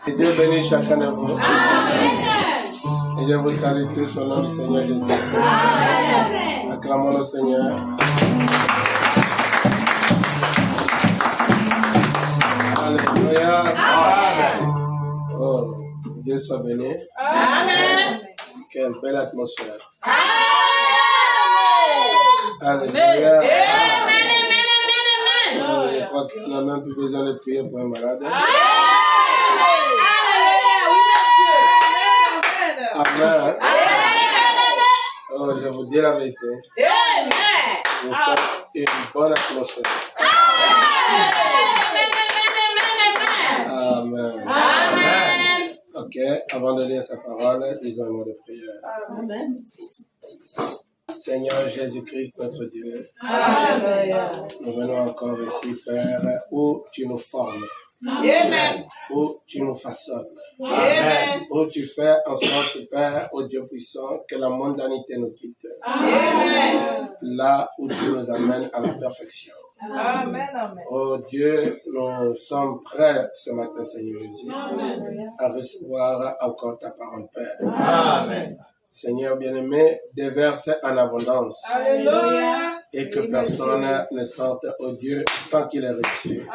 Et Dieu bénisse chacun de vous. Et je vous salue tous au nom du Seigneur Jésus. Acclamons le Seigneur. Alléluia. Amen. Oh, Dieu soit béni. Amen. Quelle belle atmosphère. Alléluia. Amen. Je crois qu'on n'a même plus besoin de prier pour un malade. Amen. Oh, je vous dis la vérité. Nous sommes une bonne atmosphère. Amen. Amen. Ok, avant de lire sa parole, disons un mot de prière. Amen. Seigneur Jésus-Christ, notre Dieu, amen. Nous venons encore ici, Père, où tu nous formes. Amen. Où tu nous façonnes. Amen. Où tu fais en sorte, Père, ô Dieu puissant, que la mondanité nous quitte. Amen. Là où tu nous amènes à la perfection. Amen. Amen. Oh Dieu, nous sommes prêts ce matin, Seigneur Jésus, à recevoir encore ta parole, Père. Amen. Seigneur bien-aimé, déverse en abondance. Alléluia. Et que personne ne sorte au Dieu sans qu'il ait reçu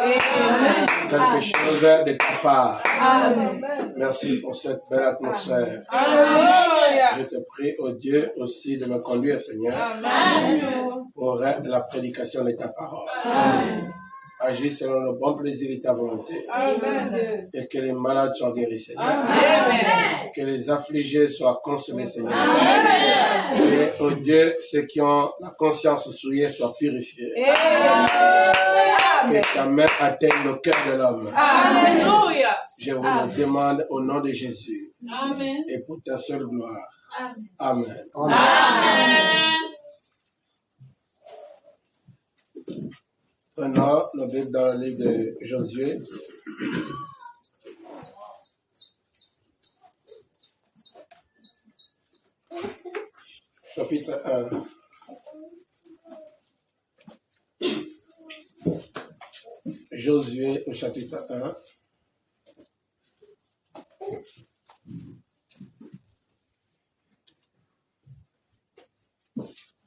quelque chose de ta part. Amen. Merci pour cette belle atmosphère. Alléluia. Je te prie, au Dieu, aussi de me conduire, Seigneur, pour la prédication de ta parole. Amen. Agis selon le bon plaisir de ta volonté. Amen. Et que les malades soient guéris, Seigneur. Amen. Que les affligés soient consolés, Seigneur. Amen. Et, oh Dieu, ceux qui ont la conscience souillée soient purifiés. Amen. Que ta main atteigne le cœur de l'homme. Alléluia. Je vous le demande au nom de Jésus. Amen. Et pour ta seule gloire. Amen. Amen. Amen. Prenons nos Bibles dans le livre de Josué. Chapitre 1. Josué au chapitre 1.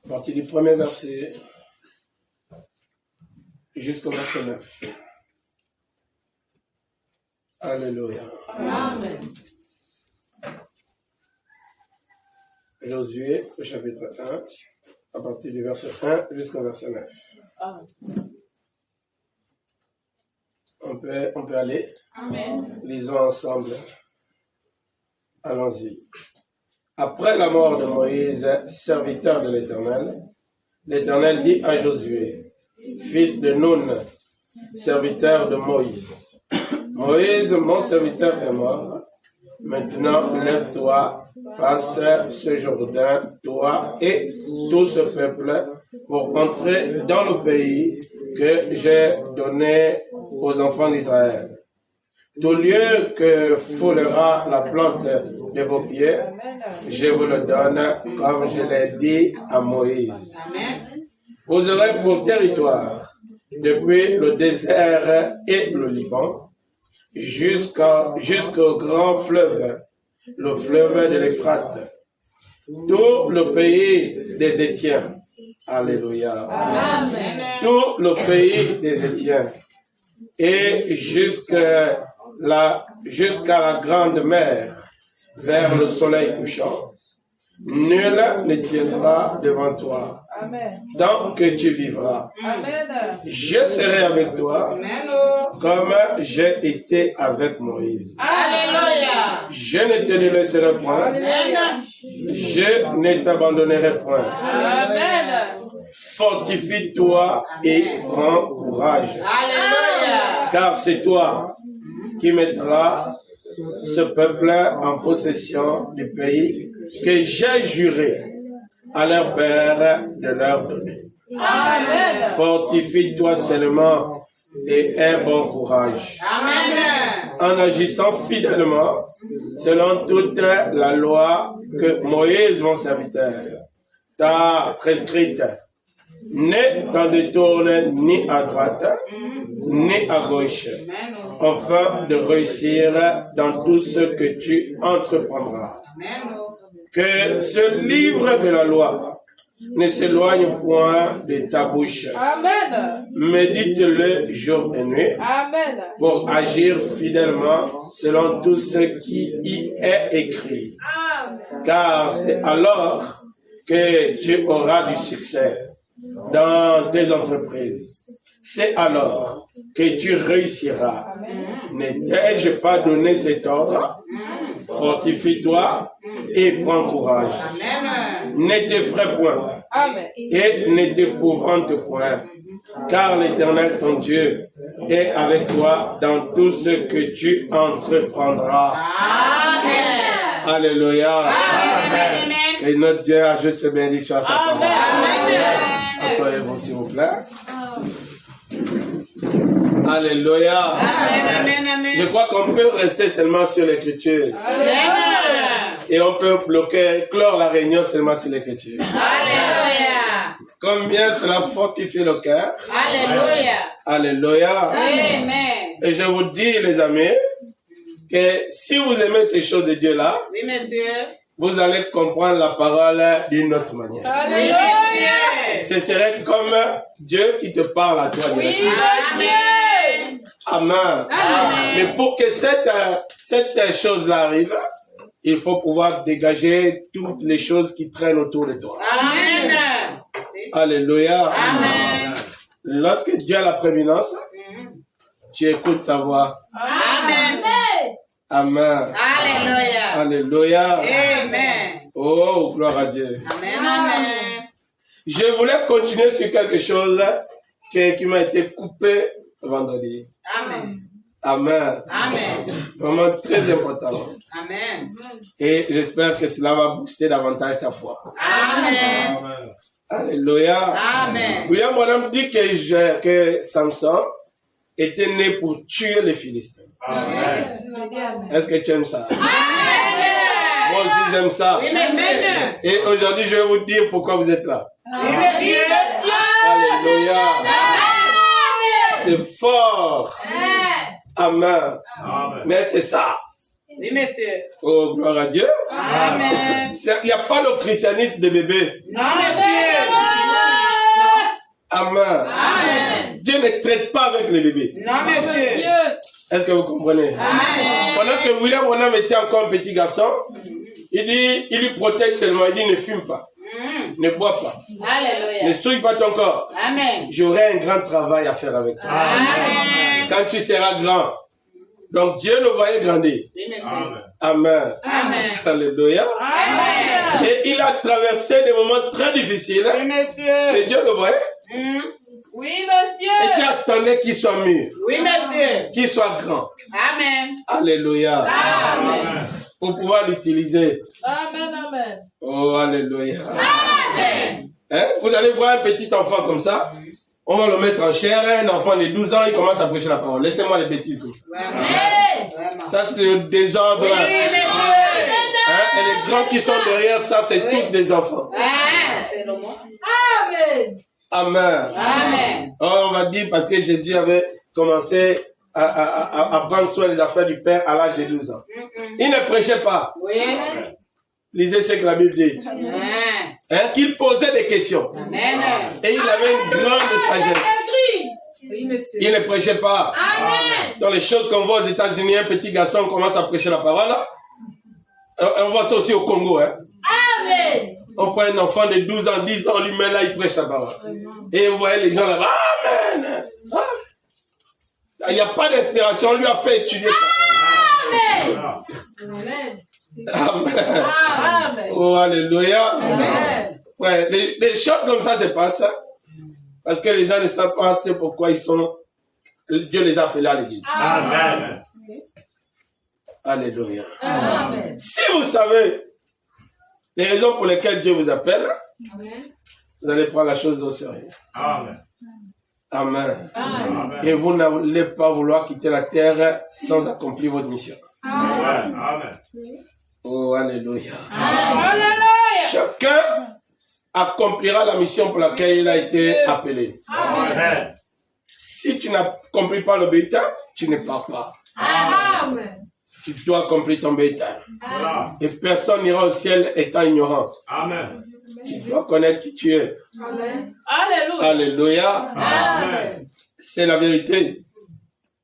À partir du premier verset jusqu'au verset 9. Alléluia. Amen. Josué, au chapitre 1, à partir du verset 1 jusqu'au verset 9. Amen. On peut aller. Amen. Lisons ensemble. Allons-y. Après la mort de Moïse, serviteur de l'Éternel, l'Éternel dit à Josué, fils de Nun, serviteur de Moïse. Moïse, mon serviteur, est mort. Maintenant, lève-toi, passe ce Jourdain, toi et tout ce peuple, pour entrer dans le pays que j'ai donné aux enfants d'Israël. Tout lieu que foulera la plante de vos pieds, je vous le donne comme je l'ai dit à Moïse. Vous aurez pour territoire, depuis le désert et le Liban, jusqu'au grand fleuve, le fleuve de l'Euphrate, tout le pays des Étiens. Alléluia. Amen. Tout le pays des Étiens. Et jusqu'à la grande mer, vers le soleil couchant. Nul ne tiendra devant toi. Amen. Tant que tu vivras. Amen. Je serai avec toi. Amen. Comme j'ai été avec Moïse. Alléluia. Je ne te laisserai point. Amen. Je ne t'abandonnerai point. Amen. Fortifie-toi et prends courage. Alléluia. Car c'est toi qui mettras ce peuple en possession du pays que j'ai juré à leur père de leur donner. Amen. Fortifie-toi seulement et aie bon courage. Amen. En agissant fidèlement selon toute la loi que Moïse, mon serviteur, t'a prescrite. Ne t'en détourne ni à droite, ni à gauche, afin de réussir dans tout ce que tu entreprendras. Que ce livre de la loi ne s'éloigne point de ta bouche. Amen. Médite-le jour et nuit. Amen. Pour agir fidèlement selon tout ce qui y est écrit. Car c'est alors que tu auras du succès dans tes entreprises. C'est alors que tu réussiras. Ne t'ai-je pas donné cet ordre? Fortifie-toi et prends courage. Ne t'effraie point et ne t'épouvante point, car l'Éternel ton Dieu est avec toi dans tout ce que tu entreprendras. Amen. Alléluia. Amen. Et notre Dieu ajoute ses bénédictions à sa parole. Asseyez-vous s'il vous plaît. Alléluia. Amen. Je crois qu'on peut rester seulement sur l'écriture. Et on peut clore la réunion seulement sur l'écriture. Alléluia. Combien cela fortifie le cœur. Alléluia. Alléluia. Amen. Et je vous dis, les amis, que si vous aimez ces choses de Dieu là, oui, monsieur, vous allez comprendre la parole d'une autre manière. Alléluia. Ce serait comme Dieu qui te parle à toi directement. Oui, amen. Amen. Mais pour que cette chose-là arrive, il faut pouvoir dégager toutes les choses qui traînent autour de toi. Amen. Alléluia. Amen. Lorsque Dieu a la prééminence, tu écoutes sa voix. Amen. Amen. Alléluia. Alléluia. Amen. Oh, gloire à Dieu. Amen. Amen. Je voulais continuer sur quelque chose qui m'a été coupé vendredi. Amen. Amen. Amen. Vraiment très important. Amen. Et j'espère que cela va booster davantage ta foi. Amen. Amen. Alléluia. Amen. William Branham dit que Samson était né pour tuer les Philistins. Amen. Est-ce que tu aimes ça? Amen. Moi aussi j'aime ça. Oui, et aujourd'hui je vais vous dire pourquoi vous êtes là. Amen. Alléluia. C'est fort. Amen. Amen. Mais c'est ça. Oui, monsieur. Oh, gloire à Dieu. Amen. Il n'y a pas le christianisme de bébé. Non, monsieur. Amen. Amen. Dieu ne traite pas avec les bébés. Non, monsieur. Est-ce que vous comprenez? Amen. Pendant que William Branham était encore un petit garçon, il lui protège seulement. Il dit ne fume pas. Ne bois pas. Alléluia. Ne souille pas ton corps. Amen. J'aurai un grand travail à faire avec toi. Amen. Quand tu seras grand. Donc Dieu le voyait grandir. Amen. Amen. Amen. Alléluia. Amen. Et il a traversé des moments très difficiles. Oui, monsieur. Et Dieu le voyait. Oui, monsieur. Et Dieu attendait qu'il soit mûr. Oui, monsieur. Qu'il soit grand. Amen. Alléluia. Amen. Pour pouvoir l'utiliser. Amen, amen. Oh, alléluia. Amen. Hein? Vous allez voir un petit enfant comme ça. On va le mettre en chair. Un enfant de 12 ans, il commence à prêcher la parole. Laissez-moi les bêtises comme ça. Amen. Ça, c'est le désordre. Oui, hein? Et les grands qui sont derrière ça, c'est tous des enfants. C'est le mot. Amen. Amen. Amen. Oh, on va dire parce que Jésus avait commencé à prendre soin des affaires du Père à l'âge de 12 ans. Il ne prêchait pas. Oui. Lisez ce que la Bible dit. Hein, qu'il posait des questions. Amen. Et il avait une grande sagesse. Oui, monsieur. Il ne prêchait pas. Amen. Dans les choses qu'on voit aux États-Unis, un petit garçon commence à prêcher la parole. On voit ça aussi au Congo. Hein. Amen. On prend un enfant de 12 ans, 10 ans, on lui met là, il prêche la parole. Et vous voyez les gens là-bas. Amen. Il n'y a pas d'inspiration, on lui a fait étudier ça. Amen. Amen. Amen. Oh, alléluia. Amen. Ouais, les choses comme ça se passent parce que les gens ne savent pas c'est pourquoi ils sont. Dieu les a appelés à l'église. Amen. Alléluia. Amen. Si vous savez les raisons pour lesquelles Dieu vous appelle, amen, vous allez prendre la chose au sérieux. Amen. Amen. Amen. Et vous n'allez pas vouloir quitter la terre sans accomplir votre mission. Amen. Amen. Oh, alléluia. Amen. Chacun accomplira la mission pour laquelle il a été appelé. Amen. Si tu n'accomplis pas le bulletin, tu ne pars pas. Amen. Tu dois accomplir ton bulletin. Voilà. Et personne n'ira au ciel étant ignorant. Amen. Tu dois connaître qui tu es. Amen. Alléluia. Alléluia. Amen. C'est la vérité.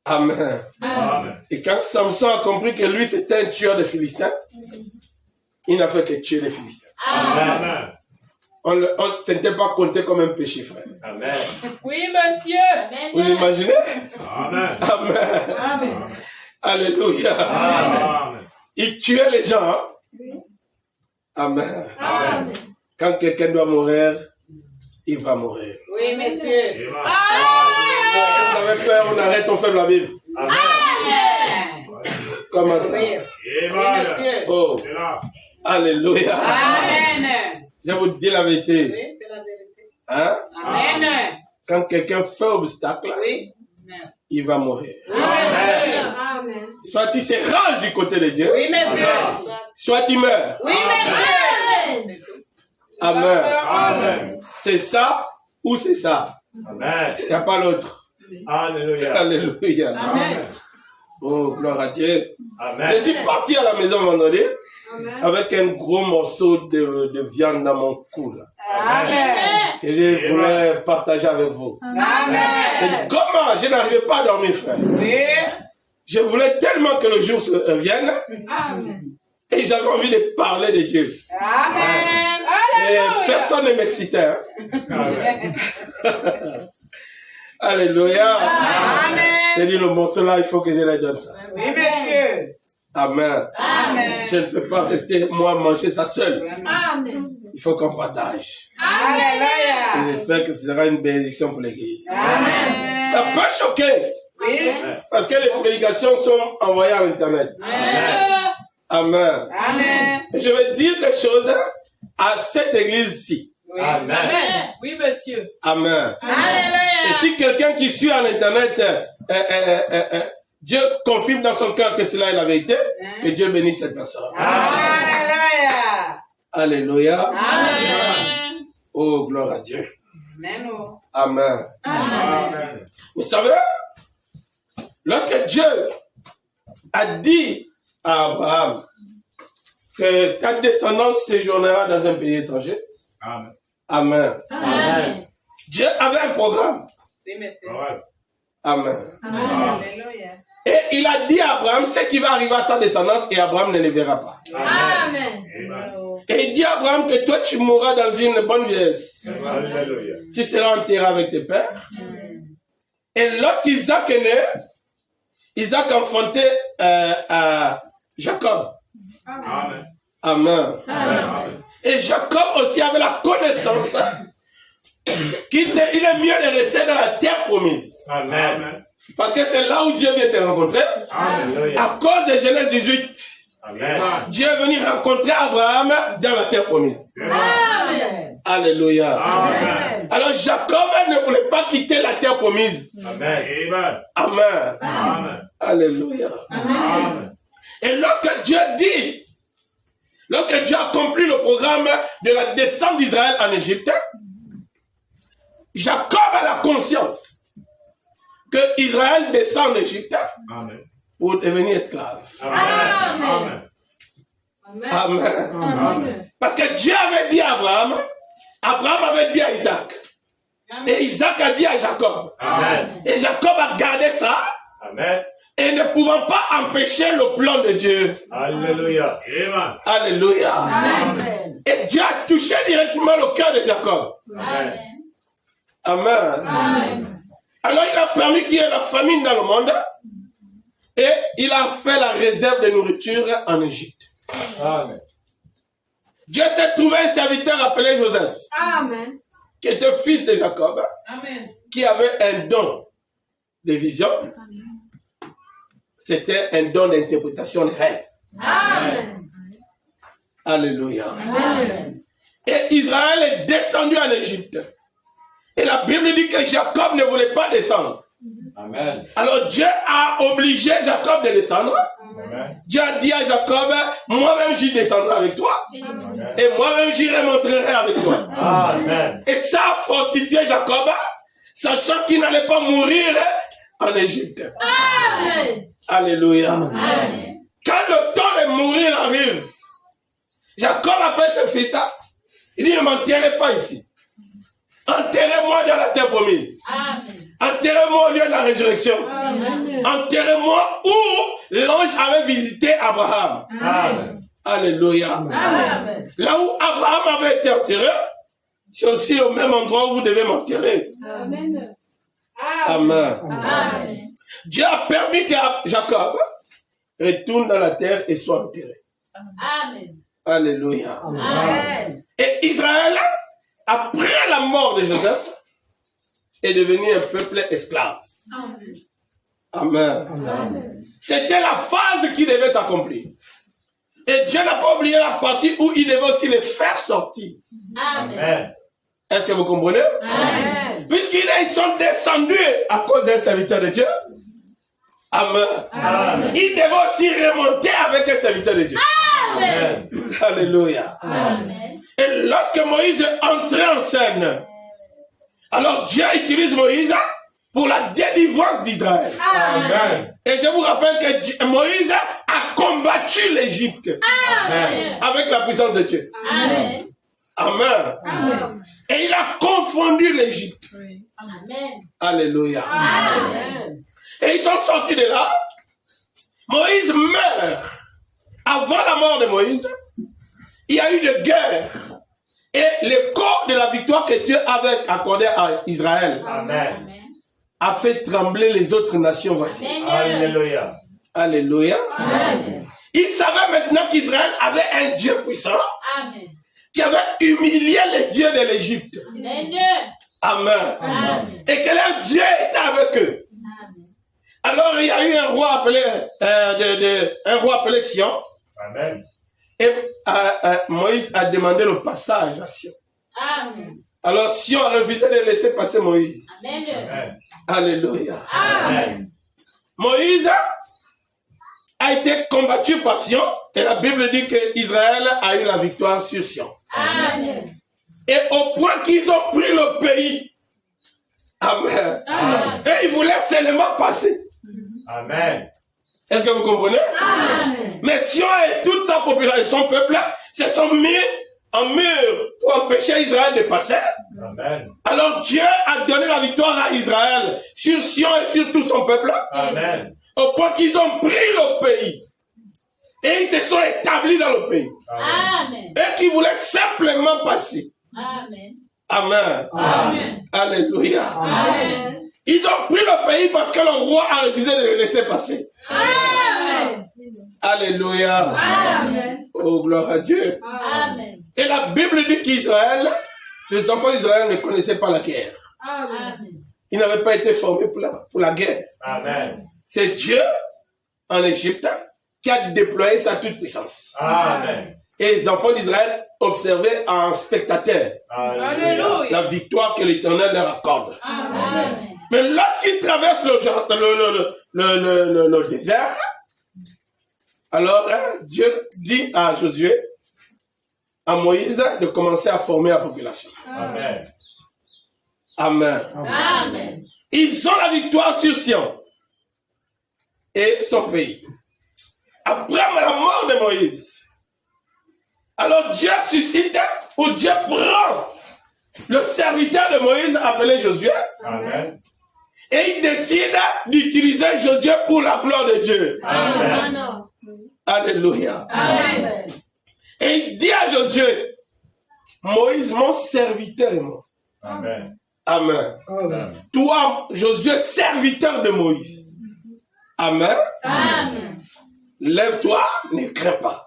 Amen. Amen. Et quand Samson a compris que lui c'était un tueur de Philistins, il n'a fait que tuer les Philistins. Amen. Ce n'était pas compté comme un péché, frère. Amen. Oui, monsieur. Vous imaginez? Amen. Amen. Amen. Alléluia. Amen. Il tuait les gens. Hein? Amen. Amen. Quand quelqu'un doit mourir, il va mourir. Oui, monsieur. Vous avez peur, on arrête, on ferme la Bible. Amen. Comment ça? Oui, Amen. monsieur. Oh, C'est là. alléluia. Amen. Je vous dis la vérité. Oui, c'est la vérité. Hein? Amen. Quand quelqu'un fait obstacle, Oui. il va mourir. Oui, monsieur. Amen. Soit il se range du côté de Dieu, Oui, monsieur. soit il meurt. Oui, monsieur. Amen. Amen. C'est ça ou c'est ça. Amen. Il n'y a pas l'autre. Alléluia. Alléluia. Amen. Oh, gloire à Dieu. Amen. Je suis parti à la maison vendredi Amen. avec un gros morceau de viande dans mon cou là, Amen. que je voulais partager avec vous. Et Amen. comment je n'arrivais pas à dormir, frère. Oui. Je voulais tellement que le jour vienne Amen. et j'avais envie de parler de Dieu. Amen. Et Alléluia. personne ne m'excitait. Hein. Amen. Alléluia. Amen. J'ai dit le morceau là, il faut que je le donne ça. Oui, monsieur. Amen. Amen. Je ne peux pas rester, moi, manger ça seul. Amen. Il faut qu'on partage. Et Alléluia. j'espère que ce sera une bénédiction pour l'église. Amen. Ça peut choquer, Oui. parce que les prédications sont envoyées à l'internet. Amen. Amen. Amen. Et je vais dire ces choses à cette église-ci. Oui. Amen. Oui, monsieur. Amen. Et Alléluia. si quelqu'un qui suit à l'internet, Dieu confirme dans son cœur que cela est la vérité, que Dieu bénisse cette personne. Alléluia. Alléluia. Amen. Oh, gloire à Dieu. Amen. Amen. Amen. Vous savez, lorsque Dieu a dit à Abraham que ta descendance séjournera dans un pays étranger, Amen. Amen. Amen. Dieu avait un programme. Oui, monsieur. Ouais. Amen. Alléluia. Et il a dit à Abraham ce qui va arriver à sa descendance et Abraham ne le verra pas. Amen. Amen. Et il dit à Abraham que toi tu mourras dans une bonne vieillesse. Alléluia. Tu seras enterré avec tes pères. Et lorsqu'Isaac est né, Isaac a enfanté à Jacob. Amen. Amen. Amen. Et Jacob aussi avait la connaissance qu'il est mieux de rester dans la terre promise. Amen. Parce que c'est là où Dieu vient te rencontrer. Alléluia. À cause de Genèse 18, Amen. Dieu est venu rencontrer Abraham dans la terre promise. Amen. Alléluia. Amen. Alors Jacob ne voulait pas quitter la terre promise. Amen. Amen. Amen. Amen. Alléluia. Amen. Et lorsque Dieu a accompli le programme de la descente d'Israël en Égypte, Jacob a la conscience que Israël descend en Égypte Amen. pour devenir esclave. Amen. Amen. Amen. Amen. Parce que Dieu avait dit à Abraham, Abraham avait dit à Isaac, et Isaac a dit à Jacob. Amen. Et Jacob a gardé ça, Amen. et ne pouvant pas empêcher le plan de Dieu. Alléluia. Amen. Alléluia. Amen. Et Dieu a touché directement le cœur de Jacob. Amen. Amen. Amen. Alors il a permis qu'il y ait la famine dans le monde, et il a fait la réserve de nourriture en Égypte. Amen. Dieu s'est trouvé un serviteur appelé Joseph, Amen. qui était fils de Jacob, Amen. qui avait un don de vision. C'était un don d'interprétation de rêve. Amen. Alléluia. Amen. Et Israël est descendu en Égypte. Et la Bible dit que Jacob ne voulait pas descendre. Amen. Alors Dieu a obligé Jacob de descendre. Amen. Dieu a dit à Jacob, moi-même j'y descendrai avec toi. Amen. Et moi-même, j'irai m'entraîner avec toi. Amen. Et ça a fortifié Jacob, sachant qu'il n'allait pas mourir en Égypte. Amen. Alléluia. Amen. Quand le temps de mourir arrive, Jacob appelle ses fils. Il dit, ne m'enterrez pas ici. Enterrez-moi dans la terre promise. Amen. Enterrez-moi au lieu de la résurrection. Amen. Enterrez-moi où l'ange avait visité Abraham. Amen. Alléluia. Amen. Là où Abraham avait été enterré, c'est aussi au même endroit où vous devez m'enterrer. Amen. Amen. Amen. Dieu a permis que Jacob retourne dans la terre et soit enterré. Amen. Alléluia. Amen. Et Israël, après la mort de Joseph, est devenu un peuple esclave. Amen. Amen. C'était la phase qui devait s'accomplir. Et Dieu n'a pas oublié la partie où il devait aussi les faire sortir. Amen. Amen. Est-ce que vous comprenez? Amen. Puisqu'ils sont descendus à cause d'un serviteur de Dieu. Amen. Amen. Ils devaient aussi remonter avec un serviteur de Dieu. Amen. Alléluia. Amen. Et lorsque Moïse est entré en scène, alors Dieu utilise Moïse pour la délivrance d'Israël. Amen. Et je vous rappelle que Moïse a combattu l'Égypte Amen. avec la puissance de Dieu. Amen. Amen. Amen. Et il a confondu l'Égypte. Amen. Alléluia. Amen. Et ils sont sortis de là. Moïse meurt. Avant la mort de Moïse, il y a eu de guerre. Et l'écho de la victoire que Dieu avait accordée à Israël Amen. a fait trembler les autres nations voisines. Alléluia. Alléluia. Amen. Ils savaient maintenant qu'Israël avait un Dieu puissant Amen. qui avait humilié les dieux de l'Égypte. Amen. Amen. Amen. Et que leur Dieu était avec eux. Amen. Alors il y a eu un roi appelé Sion. Amen. Et Moïse a demandé le passage à Sion. Amen. Alors Sion a refusé de laisser passer Moïse. Amen. Amen. Alléluia. Amen. Moïse a été combattu par Sion. Et la Bible dit qu'Israël a eu la victoire sur Sion. Amen. Et au point qu'ils ont pris le pays. Amen. Amen. Et ils voulaient seulement passer. Amen. Est-ce que vous comprenez? Amen. Mais Sion et toute sa population et son peuple se sont mis en mur pour empêcher Israël de passer. Amen. Alors Dieu a donné la victoire à Israël sur Sion et sur tout son peuple. Amen. Au point qu'ils ont pris le pays. Et ils se sont établis dans le pays. Amen. Et qui voulaient simplement passer. Amen. Amen. Amen. Alléluia. Amen. Ils ont pris le pays parce que le roi a refusé de les laisser passer. Amen. Alléluia. Amen. Oh, gloire à Dieu. Amen. Et la Bible dit qu'Israël, les enfants d'Israël ne connaissaient pas la guerre. Amen. Ils n'avaient pas été formés pour la guerre. Amen. C'est Dieu, en Égypte, qui a déployé sa toute-puissance. Amen. Et les enfants d'Israël observaient en spectateur Alléluia. la victoire que l'Éternel leur accorde. Amen. Mais lorsqu'ils traversent le désert, alors Dieu dit à Josué, à Moïse, de commencer à former la population. Amen. Amen. Amen. Ils ont la victoire sur Sion et son pays. Après la mort de Moïse, alors Dieu suscite, ou Dieu prend le serviteur de Moïse appelé Josué, Amen. et il décide d'utiliser Josué pour la gloire de Dieu. Amen. Alléluia. Amen. Et il dit à Josué, Moïse, mon serviteur est mort. Amen. Amen. Amen. Toi, Josué, serviteur de Moïse. Amen. Amen. Lève-toi, ne crains pas.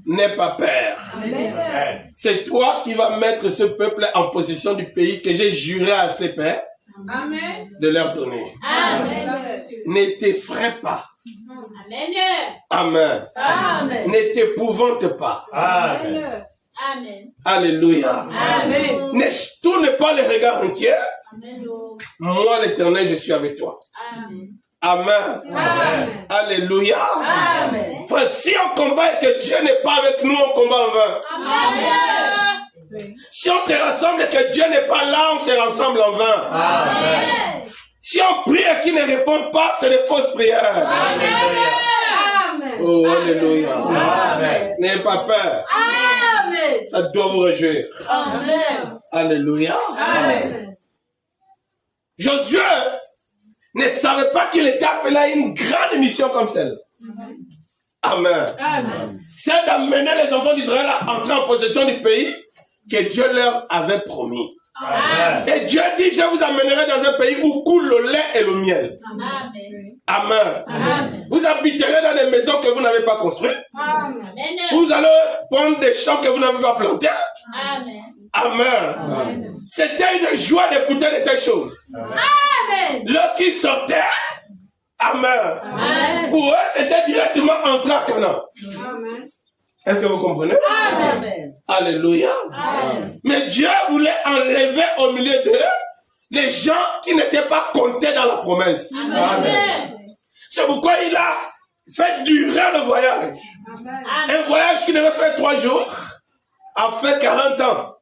N'aie pas peur. Amen. C'est toi qui vas mettre ce peuple en possession du pays que j'ai juré à ses pères Amen. de leur donner. Amen. Ne t'effraie pas. Amen. Amen. Amen. Ne t'épouvante pas. Amen. Amen. Alléluia. Amen. Ne tourne pas les regards inquiets. Amen. Moi, l'Éternel, je suis avec toi. Amen. Amen. Amen. Alléluia. Amen. Frère, si on combat et que Dieu n'est pas avec nous, on combat en vain. Amen. Si on se rassemble et que Dieu n'est pas là, on se rassemble en vain. Amen. Si on prie et qu'il ne répond pas, c'est des fausses prières. Amen. Oh, alléluia. Amen. N'ayez pas peur. Amen. Ça doit vous réjouir. Amen. Alléluia. Amen. Josué ne savait pas qu'il était appelé à une grande mission comme celle. Amen. Amen. C'est d'amener les enfants d'Israël à entrer en possession du pays que Dieu leur avait promis. Amen. Et Dieu dit, je vous amènerai dans un pays où coule le lait et le miel. Amen. Amen. Amen. Vous habiterez dans des maisons que vous n'avez pas construites. Amen. Vous allez prendre des champs que vous n'avez pas plantés. Amen. Amen. Amen. C'était une joie d'écouter de telles choses. Amen. Lorsqu'ils sortaient, Amen. Amen. Pour eux, c'était directement entrer à Canaan. Amen. Est-ce que vous comprenez? Amen. Alléluia. Amen. Mais Dieu voulait enlever au milieu d'eux les gens qui n'étaient pas comptés dans la promesse. Amen. C'est pourquoi il a fait durer le voyage. Un voyage qui devait faire 3 jours a fait 40 ans.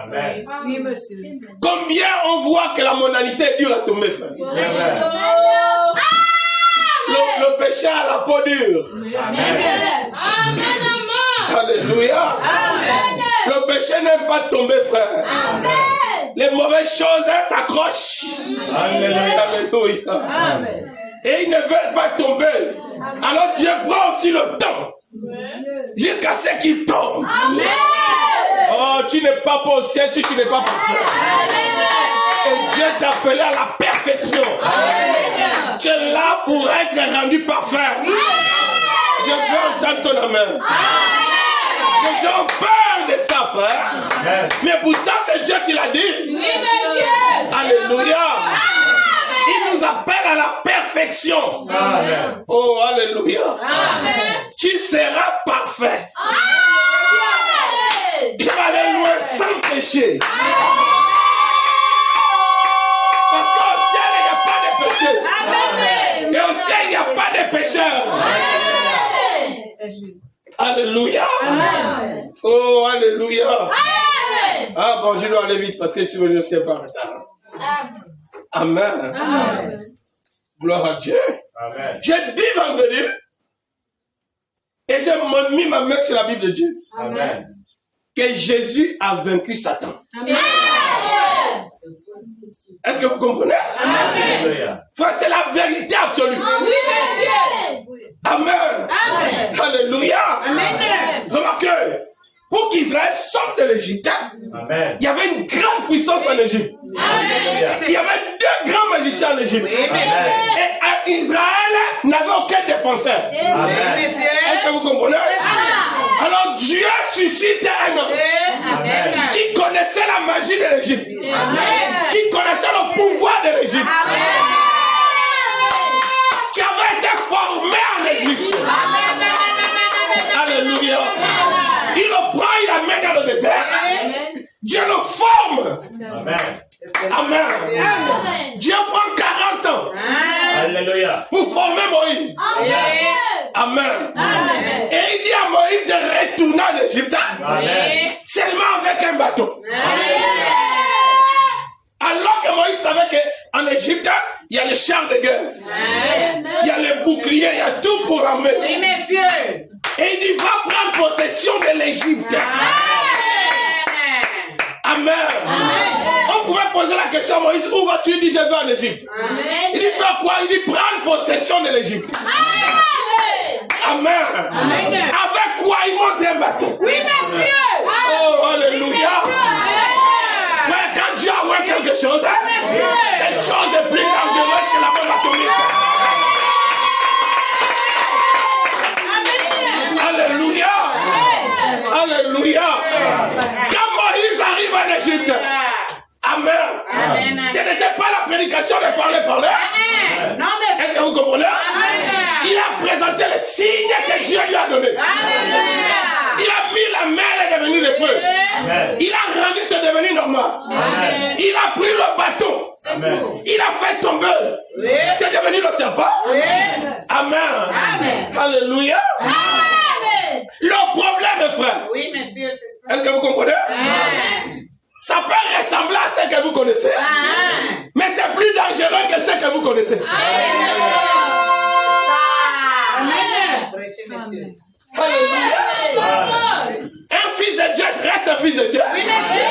Amen. Oui, monsieur. Combien on voit que la mondanité est dure à tomber, frère? Le péché a la peau dure. Amen. Alléluia. Amen. Le péché n'aime pas tomber, frère. Amen. Les mauvaises choses s'accrochent. Alléluia. Alléluia. Amen. Et ils ne veulent pas tomber. Alors Dieu prend aussi le temps jusqu'à ce qu'ils tombent. Amen. Oh, tu n'es pas au ciel si tu n'es pas parfait. Et Dieu t'a appelé à la perfection. Amen. Tu es là pour être rendu parfait. Je veux entendre ton amen. Les gens ont peur de ça, frère. Amen. Mais pourtant, c'est Dieu qui l'a dit. Oui, monsieur. Alléluia. Il nous appelle à la perfection. Amen. Oh, alléluia. Amen. Tu seras parfait. Je vais aller loin sans péché. Parce qu'au ciel, il n'y a pas de péché. Amen. Et au ciel, il n'y a pas de pécheurs. Alléluia. Amen. Oh, alléluia. Amen. Ah bon, je dois aller vite parce que je suis venu aussi par retard. Amen. Amen. Gloire à Dieu. Amen. J'ai dit vendredi et j'ai mis ma main sur la Bible de Dieu Amen. que Jésus a vaincu Satan. Amen. Est-ce que vous comprenez? Alléluia. Frère, c'est la vérité absolue. Oui, monsieur. Amen. Amen. Alléluia. Amen. Remarquez, pour qu'Israël sorte de l'Égypte, Amen. il y avait une grande puissance en Égypte. Alléluia. Il y avait 2 grands magiciens en Égypte. Amen. Et Israël n'avait aucun défenseur. Amen. Est-ce que vous comprenez? Alors Dieu suscite un homme Amen. qui connaissait la magie de l'Égypte, qui connaissait le pouvoir de l'Égypte, qui avait été formé en Égypte. Alléluia. Il le prend, il la met dans le désert. Dieu le forme. Amen. Amen. Dieu prend 40 ans Alléluia. pour former Moïse. Amen. Et il dit à Moïse de retourner en Égypte Amen. seulement avec un bateau. Alors que Moïse savait qu'en Égypte, il y a les chars de guerre, il y a les boucliers, il y a tout pour armer. Oui, monsieur. Et il dit, va prendre possession de l'Égypte. Amen. On pourrait poser la question à Moïse, où vas-tu? Il dit, je vais en Égypte. Il dit, faire quoi? Il dit, prendre possession de l'Égypte. Amen. Avec quoi? Il monte un bateau. Oui, monsieur. Oh, alléluia. Frère, quand Dieu envoie quelque chose, cette chose est plus dangereuse que la bombe atomique. Alléluia. Alléluia. Quand Moïse arrive en Égypte, Amen. Ce n'était pas la prédication de parler. Non, mais Est-ce que vous comprenez? Il a présenté le signe que Dieu lui a donné. Il a mis la mer, elle est devenue lépreux. Amen. Il a rendu, c'est devenu normal. Amen. Il a pris le bâton. Amen. Il a fait tomber. C'est devenu le serpent. Amen. Amen. Alléluia. Amen. Le problème, frère. Oui, monsieur, c'est ça. Est-ce que vous comprenez? Amen. Ça peut ressembler à ce que vous connaissez. Amen. Mais c'est plus dangereux que ce que vous connaissez. Amen. Prêchez, monsieur. Alléluia. Un fils de Dieu reste un fils de Dieu. Oui, monsieur.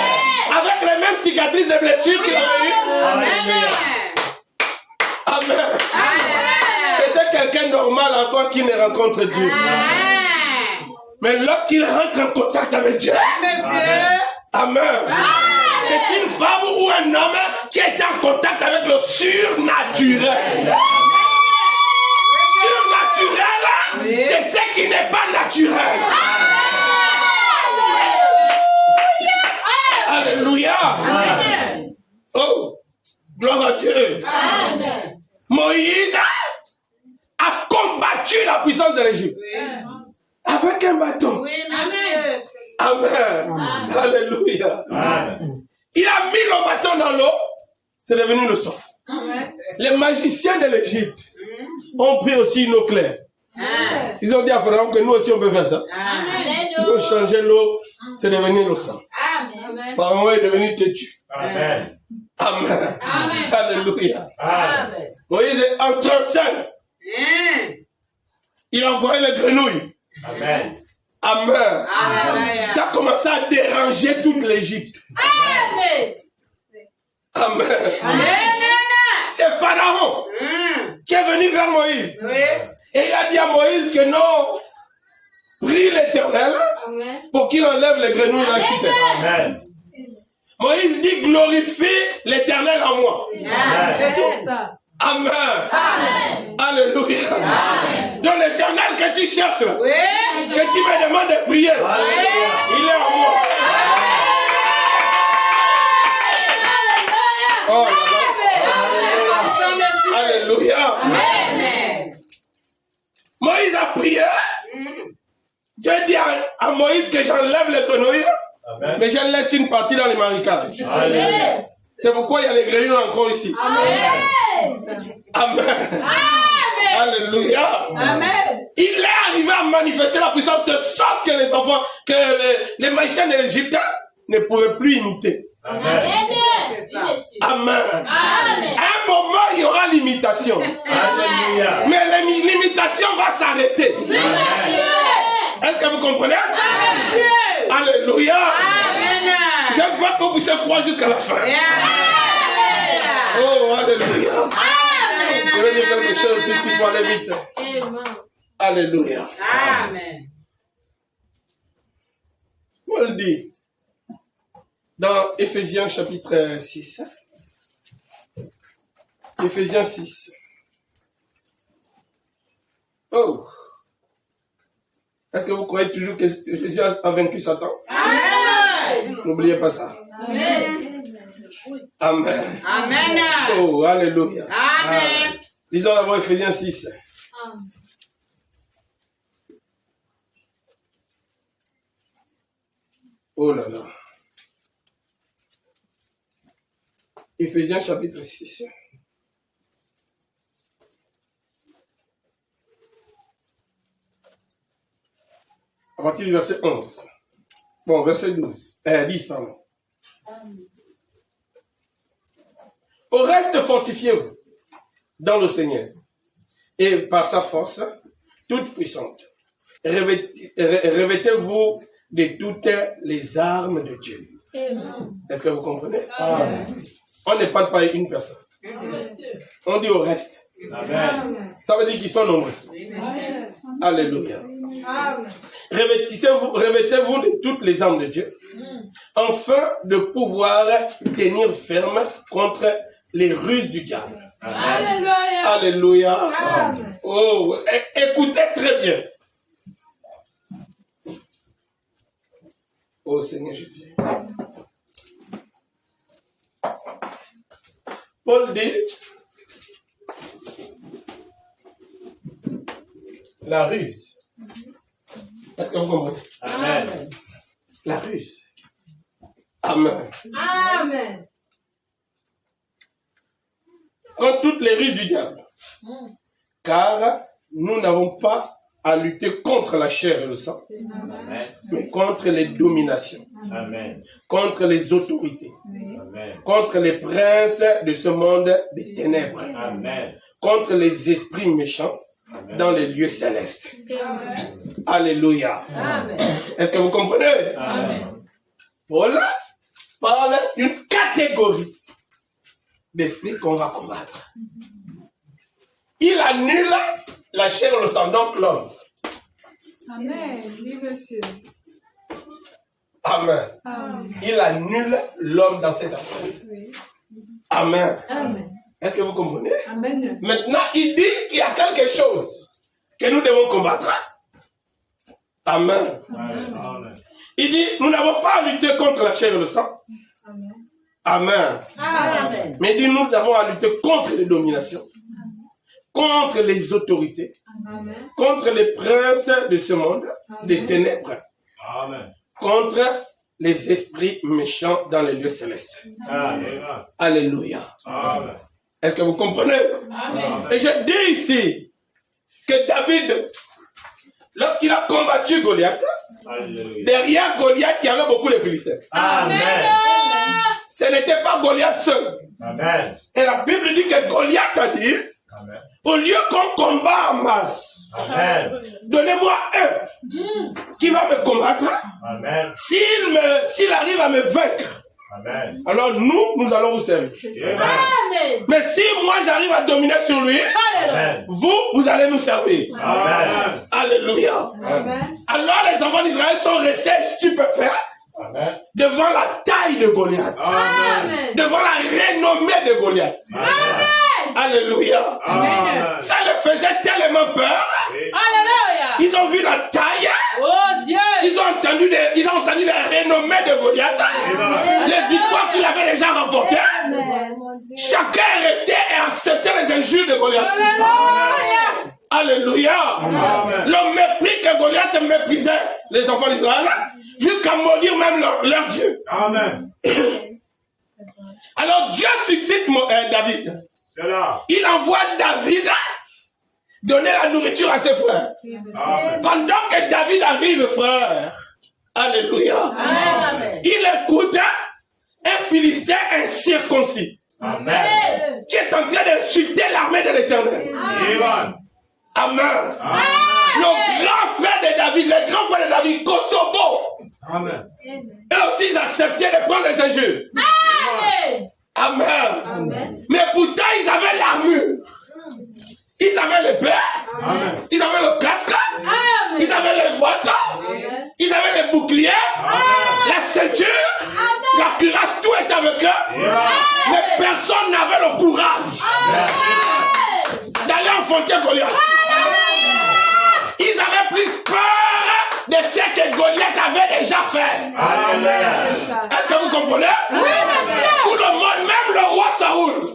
Avec les mêmes cicatrices de blessures qu'il a eues. Amen. Amen. Amen. C'était quelqu'un normal encore qui ne rencontre Dieu. Amen. Mais lorsqu'il rentre en contact avec Dieu, Monsieur. Amen. C'est une femme ou un homme qui est en contact avec le surnaturel. Surnaturel, c'est ce qui n'est pas naturel. Alléluia. Amen. Oh, gloire à Dieu. Amen. Moïse a combattu la puissance de l'Égypte avec un bâton. Oui, monsieur. Amen. Alléluia. Amen. Il a mis le bâton dans l'eau, c'est devenu le sang. Les magiciens de l'Égypte ont pris aussi une eau claire. Amen. Ils ont dit à Pharaon que nous aussi on peut faire ça. Amen. Ils ont changé l'eau, c'est devenu le sang. Amen. Pharaon est devenu têtu. Amen. Amen. Amen. Alléluia. Amen. Moïse est entré en scène. Il a envoyé les grenouilles. Amen. Amen. Amen. Ça a commencé à déranger toute l'Égypte. Amen. Amen. Amen. C'est Pharaon qui est venu vers Moïse. Oui. Et il a dit à Moïse que non, prie l'Éternel Amen. pour qu'il enlève les grenouilles de la cité. Amen. Moïse dit glorifie l'Éternel en moi. C'est tout ça. Amen. Amen. Alléluia. Amen. Donc l'Éternel que tu cherches, là, Oui. que tu me demandes de prier, il est en moi. Oh là là. Alléluia. Amen. Moïse a prié. Dieu dit à Moïse que j'enlève les grenouilles, Amen. mais je laisse une partie dans les marécages. Alléluia. C'est pourquoi il y a les grenouilles encore ici. Amen. Amen. Alléluia. Amen. Il est arrivé à manifester la puissance de sorte que les enfants, que les magiciens de l'Égypte ne pouvaient plus imiter. Amen. Amen. Amen. Amen. À un moment, il y aura l'imitation. Alléluia. Mais l'imitation va s'arrêter. Est-ce que vous comprenez? Alléluia. Amen. Je veux que vous puissiez croire jusqu'à la fin. Amen. Oh, alléluia. Je vais dire quelque chose puisqu'il faut aller vite. Amen. Alléluia. Amen. Paul dit dans Éphésiens chapitre 6. Éphésiens 6. Oh. Est-ce que vous croyez toujours que Jésus a vaincu Satan? Amen. N'oubliez pas ça. Amen. Amen. Amen. Oh, alléluia. Amen. Lisons d'abord Éphésiens 6. Oh là là. Éphésiens chapitre 6. À partir du verset 11. Bon, verset 10, pardon. Au reste, fortifiez-vous dans le Seigneur et par sa force toute puissante. Revêtez-vous de toutes les armes de Dieu. Est-ce que vous comprenez? On ne parle pas à une personne. On dit au reste. Amen. Ça veut dire qu'ils sont nombreux. Alléluia. Revêtez-vous de toutes les armes de Dieu, afin de pouvoir tenir ferme contre les ruses du diable. Alléluia. Alléluia. Amen. Oh, écoutez très bien. Oh Seigneur Jésus. Paul dit, la ruse. Est-ce que vous comprenez? Amen. La ruse. Amen. Amen. contre toutes les ruses du diable. Car nous n'avons pas à lutter contre la chair et le sang, mais contre les dominations, contre les autorités, contre les princes de ce monde des ténèbres, contre les esprits méchants dans les lieux célestes. Alléluia. Est-ce que vous comprenez? Paul parle d'une catégorie d'esprits qu'on va combattre. Il annule la chair et le sang, donc l'homme. Amen. Oui, monsieur. Amen. Il annule l'homme dans cette affaire. Oui. Amen. Amen. Est-ce que vous comprenez? Amen. Maintenant, il dit qu'il y a quelque chose que nous devons combattre. Amen. Il dit, nous n'avons pas à lutter contre la chair et le sang. Amen. Amen. Mais il dit, nous avons à lutter contre les dominations, contre les autorités, contre les princes de ce monde, des ténèbres, contre les esprits méchants dans les lieux célestes. Alléluia. Est-ce que vous comprenez? Et je dis ici que David, lorsqu'il a combattu Goliath, derrière Goliath, il y avait beaucoup de Philistins. Ce n'était pas Goliath seul. Et la Bible dit que Goliath a dit, au lieu qu'on combat en masse, donnez-moi un qui va me combattre. S'il arrive à me vaincre, alors nous allons vous servir. Mais si moi j'arrive à dominer sur lui, vous allez nous servir. Alléluia. Alors les enfants d'Israël sont restés stupéfaits devant la taille de Goliath, devant la renommée de Goliath. Alléluia. Ça leur faisait tellement peur. Ils ont vu la taille. Ils ont entendu la renommée de Goliath, les victoires qu'il avait déjà remportées. Chacun est resté et acceptait les injures de Goliath. Alléluia. Le mépris que Goliath méprisait les enfants d'Israël, jusqu'à maudire même leur Dieu. Alors Dieu suscite David. Il envoie David donner la nourriture à ses frères. Pendant que David arrive, frère, alléluia, il écoute un Philistin incirconcis qui est en train d'insulter l'armée de l'Éternel. Amen. Le grand frère de David, le grand frère de David, Kosobo, eux aussi ils acceptaient de prendre les injures. Amen. Mais pourtant ils avaient l'armure. Ils avaient l'épée, ils avaient le casque, ils avaient les bâtons, ils avaient les boucliers, la ceinture, la cuirasse, tout était avec eux. Mais personne n'avait le courage d'aller enfanter Goliath. Ils avaient plus peur de ce que Goliath avait déjà fait. Est-ce que vous comprenez? Tout le monde, même le roi Saoul.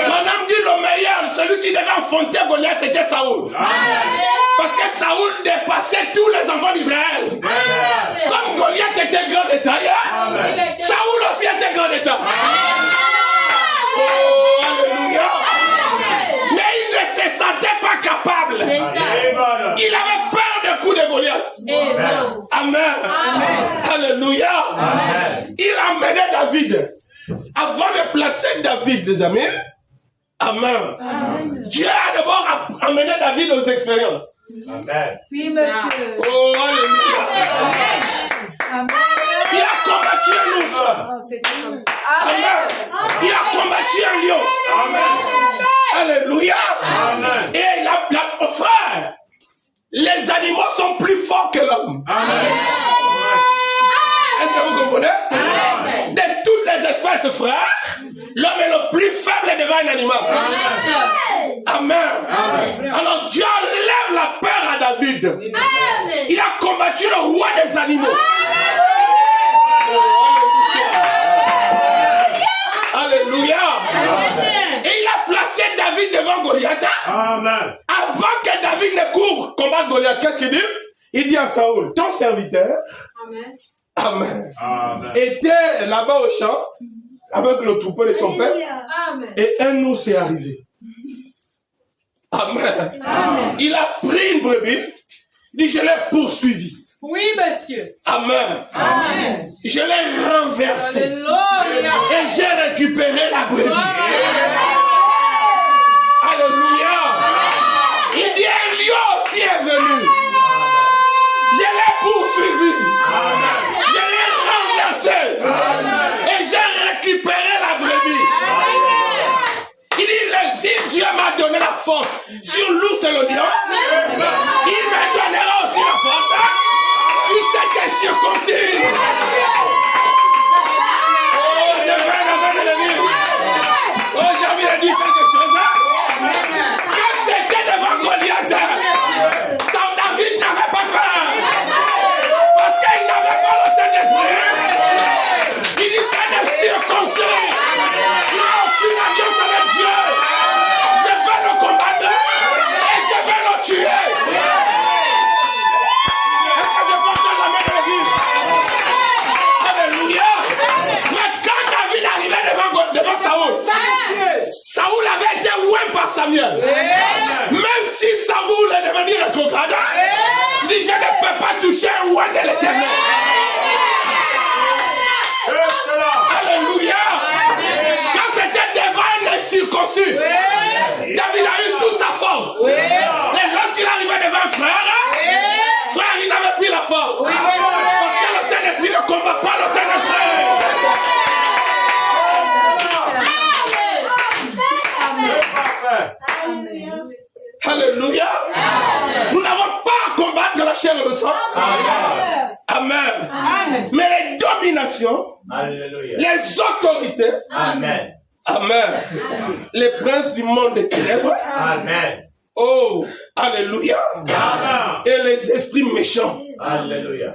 Madame dit le meilleur, celui qui devait enfanter Goliath, c'était Saoul. Parce que Saoul dépassait tous les enfants d'Israël. Comme Goliath était grand de taille, Saoul aussi était grand de taille. Oh, alléluia. Mais il ne se sentait pas capable. Il avait peur des coups de Goliath. Amen. Alléluia. Il a emmené David. Avant de placer David, les amis, amen. Dieu a d'abord amené David aux expériences. Oui, monsieur. Oh, alléluia. Amen. Il a combattu un ours. Amen. Il a combattu un lion. Alléluia. Et la frère, les animaux sont plus forts que l'homme. Est-ce que vous comprenez? De toutes les espèces, frère, l'homme est le plus faible devant un animal. Amen. Alors Dieu enlève la peur à David. Il a combattu le roi des animaux. Alléluia. Et il a placé David devant Goliath. Avant que David ne court combattre Goliath, qu'est-ce qu'il dit? Il dit à Saoul, ton serviteur, Amen, était là-bas au champ, avec le troupeau de son père. Amen. Et un ours est arrivé. Amen. Amen. Il a pris une brebis. Il dit, je l'ai poursuivi. Oui, monsieur. Amen. Amen. Je l'ai renversé. Alléluia. Et j'ai récupéré la brebis. Alléluia. Il dit, un lion aussi est venu. Je l'ai poursuivi. Je l'ai renversé. Et j'ai récupéré la brebis. Il dit, si Dieu m'a donné la force sur l'ours et le lion, il me donnera aussi la force sur cette circoncis. Oh, je vais le dire. Oh, j'ai envie de dire quelque chose. Quand c'était devant Goliath, David n'avait pas peur. Parce qu'il n'avait pas le Saint-Esprit. Il dit, c'est des circoncis. Il n'a aucune alliance avec Dieu. Je vais le combattre et je vais le tuer. Est-ce que je porte la main de l'église? Alléluia. Mais quand David arrivait devant Saoul, Saoul avait été oué par Samuel. Même si Saoul est devenu rétrograde, il dit, je ne peux pas toucher un oué de l'Éternel. Alléluia. Quand c'était devant un incirconcis, David a eu toute sa force. Et lorsqu'il arrivait devant un frère, il n'avait plus la force. Parce que le Saint-Esprit ne combat pas le Saint-Esprit. Alléluia. Nous n'avons pas à combattre la chair et le sang. Amen. Mais les dominations, les autorités, Amen. Amen. Les princes du monde des ténèbres, Amen. oh, alléluia. Amen. Et les esprits méchants. Alléluia.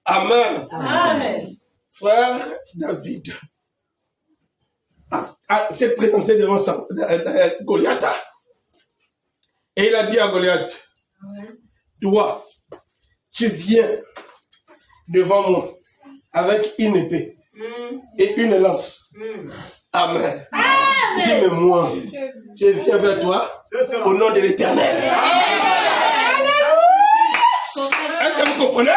Amen. Amen. Frère David s'est présenté devant Goliath. Et il a dit à Goliath, toi, tu viens devant moi avec une épée et une lance. Amen. Il dit, mais moi, je viens vers toi au nom de l'Éternel. Est-ce que vous comprenez?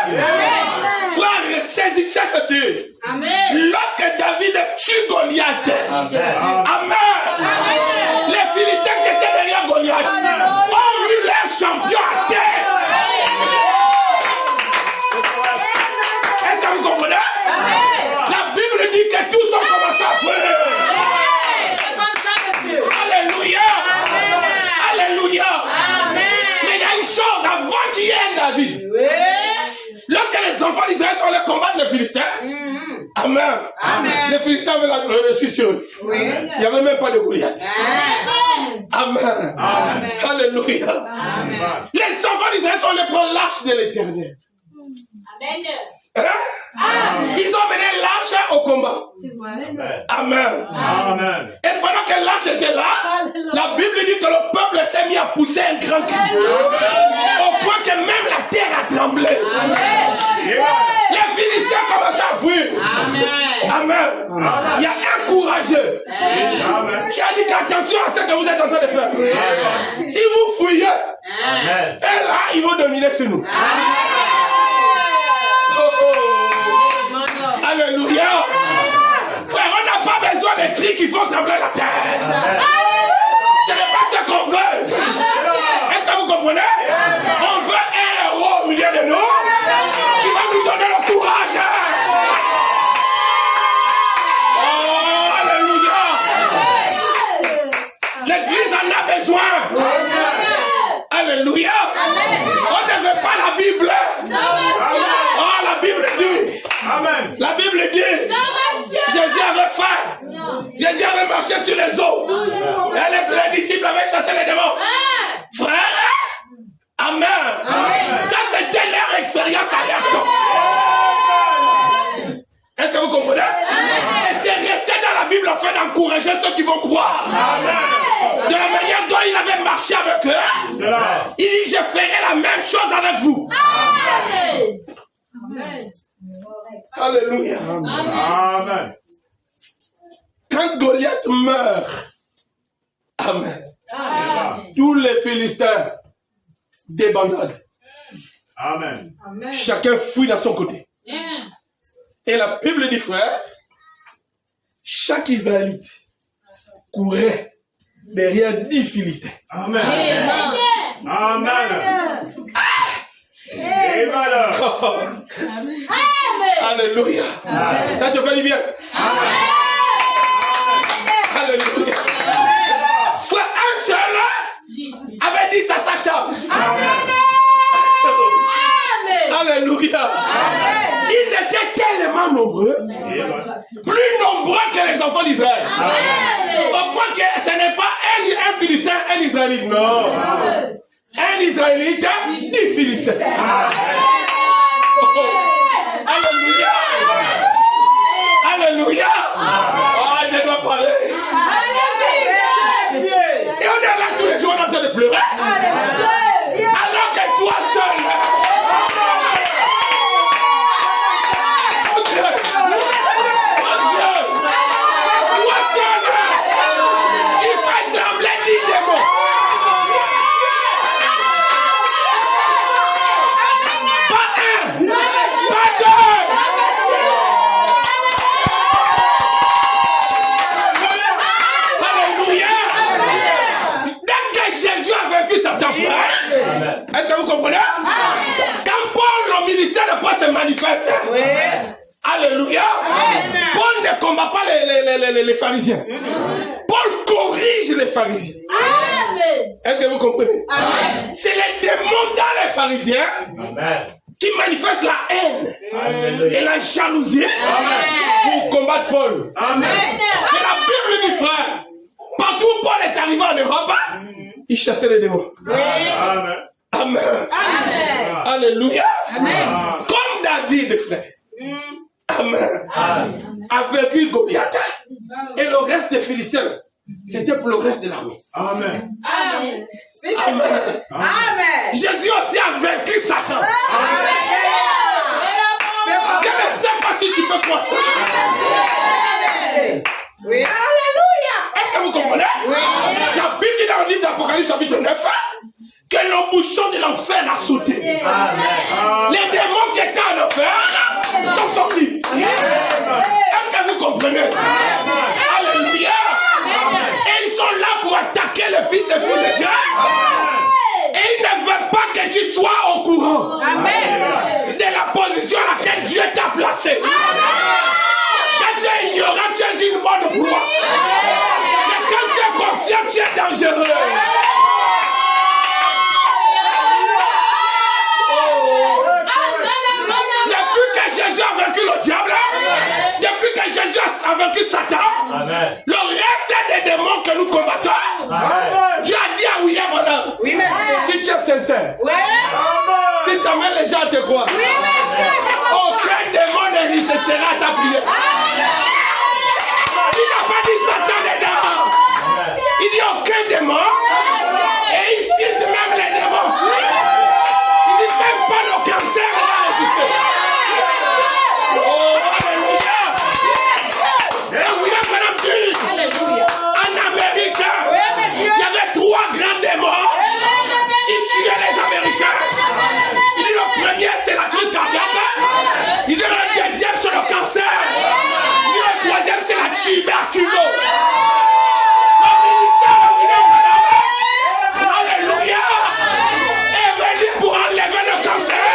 Frère, saisissez ceci. Lorsque David tue Goliath, Amen. Les Philistins qui étaient derrière Goliath ont vu leur champion à terre. Est-ce que vous comprenez? La Bible dit que tous ont commencé à fuir. Alléluia. Alléluia. Mais il y a une chose avant qu'il y ait David. Lorsque les enfants d'Israël sont allés combattre les Philistins, Amen. Les Philistins avaient la dessus sur eux. Il n'y avait même pas de Goliath. Amen. Alléluia. Les enfants d'Israël sont allés prendre l'arche de l'Éternel. Ils ont mené l'arche au combat. Amen. Et pendant que l'arche était là, la Bible dit que le peuple s'est mis à pousser un grand cri. Au point que même la terre a tremblé. Les Philistins commencent à fuir. Amen. Il y a un courageux qui a dit qu'attention à ce que vous êtes en train de faire. Si vous fouillez, et là, ils vont dominer sur nous. Alléluia. Frère, on n'a pas besoin de cris qui font trembler la terre. Ce n'est pas ce qu'on veut. Est-ce que vous comprenez? On veut un héros au milieu de nous qui va nous donner le courage. Oh, alléluia. L'église en a besoin. Alléluia. On ne veut pas la Bible. Oh, la Bible dit. Amen. La Bible dit. Jésus avait faim. Jésus avait marché sur les eaux. Et les disciples avaient chassé les démons. Frère, Amen. Ça, c'était leur expérience à leur temps. Est-ce que vous comprenez? Et c'est resté dans la Bible afin d'encourager ceux qui vont croire. De la manière dont il avait marché avec eux, il dit, je ferai la même chose avec vous. Alléluia. Amen. quand Goliath meurt, amen, tous les Philistins débandonnent. Amen. Chacun fuit dans son côté. Et la Bible dit, frère, chaque Israélite courait derrière 10 Philistins. Amen. Amen. Et voilà. Alléluia. Ça te fait du bien. Alléluia. Soit un seul avait dit ça s'achève. Alléluia. Ils étaient tellement nombreux, plus nombreux que les enfants d'Israël. On croit que ce n'est pas un Philistin, un Israélite. Non. Un Israélite, 10 Philistins. Alléluia. Alléluia. Oh, je dois parler. Et on est là tous les jours, on est en train de pleurer. Alors que toi seul. Est-ce que vous comprenez? Quand Paul, le ministère de Paul se manifeste, alléluia, Paul ne combat pas les pharisiens. Paul corrige les pharisiens. Est-ce que vous comprenez? C'est les démons dans les pharisiens qui manifestent la haine et la jalousie pour combattre Paul. Et la Bible dit, frère, partout où Paul est arrivé en Europe, il chassait les démons. Amen. Amen. Alléluia. Comme David, frère. Amen. A vaincu Goliath. Et le reste des Philistins, c'était pour le reste de l'armée. Amen. Amen. Jésus aussi a vaincu Satan. Je ne sais pas si tu peux croire ça. Alléluia. Est-ce que vous comprenez? La Bible dit dans le livre d'Apocalypse chapitre 9 que le bouchon de l'enfer a sauté. Les démons qui étaient en enfer sont sortis. Est-ce que vous comprenez? Alléluia. Et ils sont là pour attaquer le Fils et Fils de Dieu. Et ils ne veulent pas que tu sois au courant de la position à laquelle Dieu t'a placé. Quand tu es ignorant, tu es une bonne proie. Mais quand tu es conscient, tu es dangereux. Depuis que Jésus a vaincu le diable, depuis que Jésus a vaincu Satan, le reste des démons que nous combattons, Dieu a dit à William Adam, si tu es sincère, si tu amènes les gens à te croire, aucun démon ne résistera à ta prière. Il n'a pas dit Satan dedans. Il dit aucun démon. Et il cite même les démons. Il dit même pas le cancer va résister. Oh, alléluia. Et William Branham dit, en Amérique, il y avait 3 grands démons qui tuaient les Américains. Il dit le premier c'est la crise cardiaque. Il dit le deuxième c'est le cancer. Il dit le troisième c'est la tuberculose. Le ministère de William Branham, alléluia, est venu pour enlever le cancer,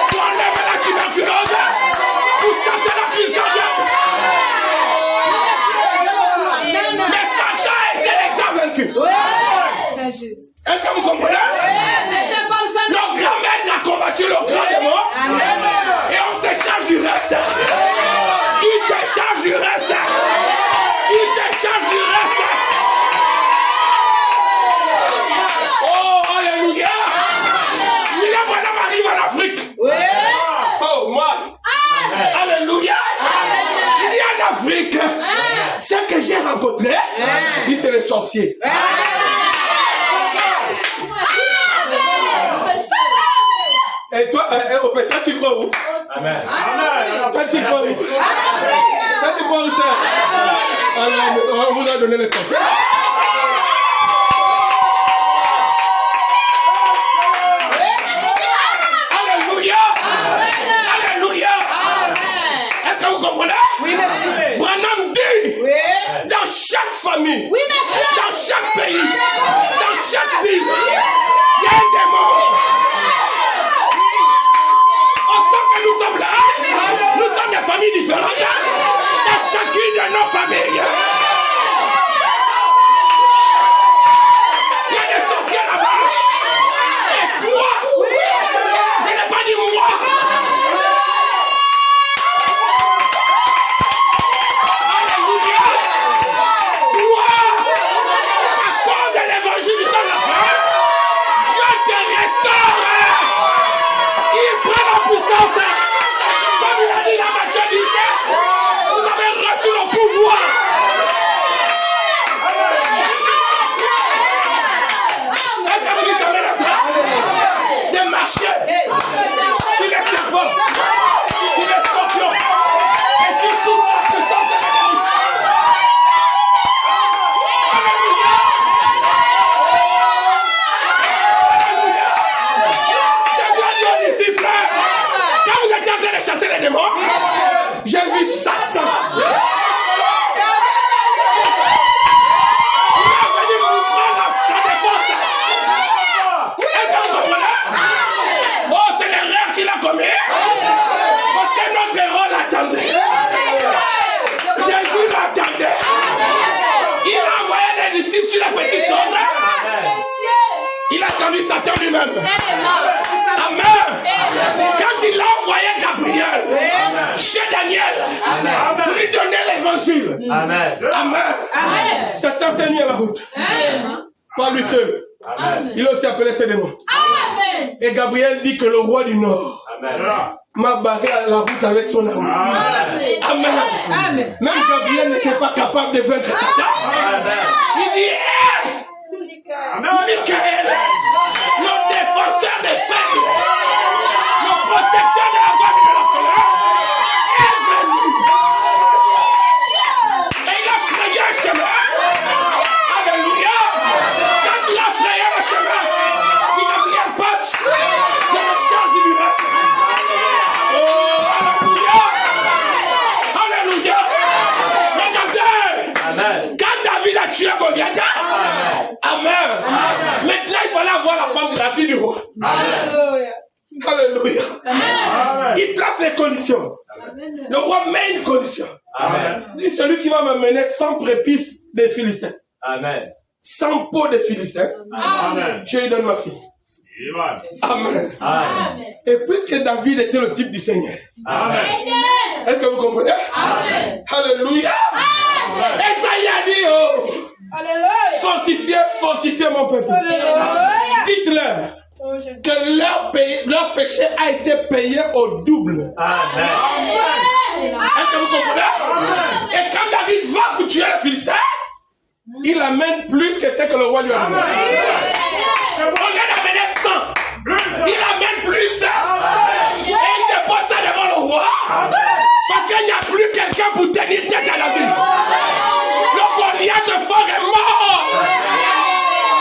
pour enlever la tuberculose, pour chasser la crise cardiaque. Mais Satan était déjà vaincu. Est-ce que vous comprenez? Le grand maître a combattu le grand démon et on s'échange du reste. Tu t'échanges du reste. Tu t'échanges du reste. Oh, alléluia. William Branham arrive en Afrique. Oh, moi. Alléluia. Il dit en Afrique, ce que j'ai rencontré, il c'est les sorciers. Et toi, au fait, toi, tu crois où? Amen. Toi, tu crois où? Toi, tu crois où ça? Alors, on vous a donné l'essentiel. Alléluia! Alléluia! Est-ce que vous comprenez? Oui, monsieur. Branham dit, Oui. dans chaque famille, Oui, monsieur. dans chaque pays, dans chaque ville, il y a un démon. Autant que nous sommes là, nous sommes des familles différentes, dans chacune de nos familles. Il y a des sorciers là-bas. Et toi, je n'ai pas dit moi. Alléluia. Toi, à cause de l'évangile du temps de la fin, Dieu te restaure. Il prend la puissance. Comme il a dit dans Matthieu 17, vous avez reçu le pouvoir. Est-ce que vous dites amen à ça? De marcher sur les serpents, sur les scorpions et sur toute la puissance de l'ennemi. Alléluia. Alléluia. Jésus a dit aux disciples, quand vous étiez en train de chasser les démons, j'ai vu Satan. Il a venu vous prendre la défense. Est-ce que vous comprenez? Oh, c'est l'erreur qu'il a commis. Parce que notre héros l'attendait. Jésus l'attendait. Il a envoyé des disciples sur la petite chose. Il a attendu Satan lui-même. Amen. Quand il a envoyé Gabriel chez Daniel pour lui donner l'évangile. Amen. Amen. Satan s'est mis à la route. Pas lui seul. Amen. Il a aussi appelé ses démons. Amen. Et Gabriel dit que le roi du Nord Amen. m'a barré à la route avec son armée. Amen. Amen. Amen. Même Gabriel n'était pas capable de vaincre Satan. Il dit, Michael, le défenseur des faibles, le protecteur de la femme et de l'orphelin, est venu. Et il a frayé un chemin. Alléluia. Quand il a frayé le chemin, si Gabriel passe, je me charge du reste. Oh, alléluia. Alléluia. Regardez. Amen. Quand David a tué Goliath, Amen. Maintenant, il fallait avoir la femme de la fille du roi. Amen. Alléluia. Amen. Il place les conditions. Le roi met une condition. Amen. Il dit celui qui va m'amener 100 prépices des Philistins, Amen. 100 pots des Philistins, Amen. je lui donne ma fille. Amen. Amen. Et puisque David était le type du Seigneur, Amen. est-ce que vous comprenez? Amen. Alléluia. Esaïe a dit, oh, Alléluia. fortifiez mon peuple. Alléluia. Dites-leur Oh, Jésus. que leur péché a été payé au double. Amen. Est-ce que vous comprenez? Et quand David va pour tuer les Philistins, il amène plus que ce que le roi lui a donné. On vient d'amener 100. Il amène plus. Et il dépose ça devant le roi. Parce qu'il n'y a plus quelqu'un pour tenir tête à la vie. Le Goliath fort est mort.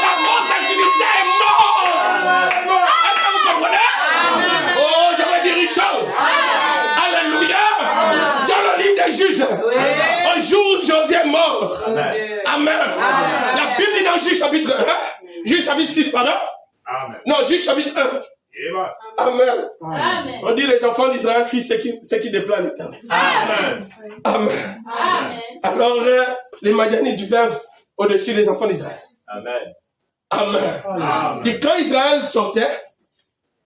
La force des Philistins est mort. Est-ce que vous comprenez? Oh, je vais dire une chose. Alléluia. Dans le livre des Juges, un jour Josué est mort. Amen. La Bible dit dans Juges chapitre 1, Juges chapitre 6, pardon. Non, Juges chapitre 1. Amen. Amen. On dit les enfants d'Israël firent ce qui déplaît à l'Éternel. Amen. Amen. Amen. Alors, les Madianites vinrent au-dessus des enfants d'Israël. Amen. Amen. Et quand Israël sortait,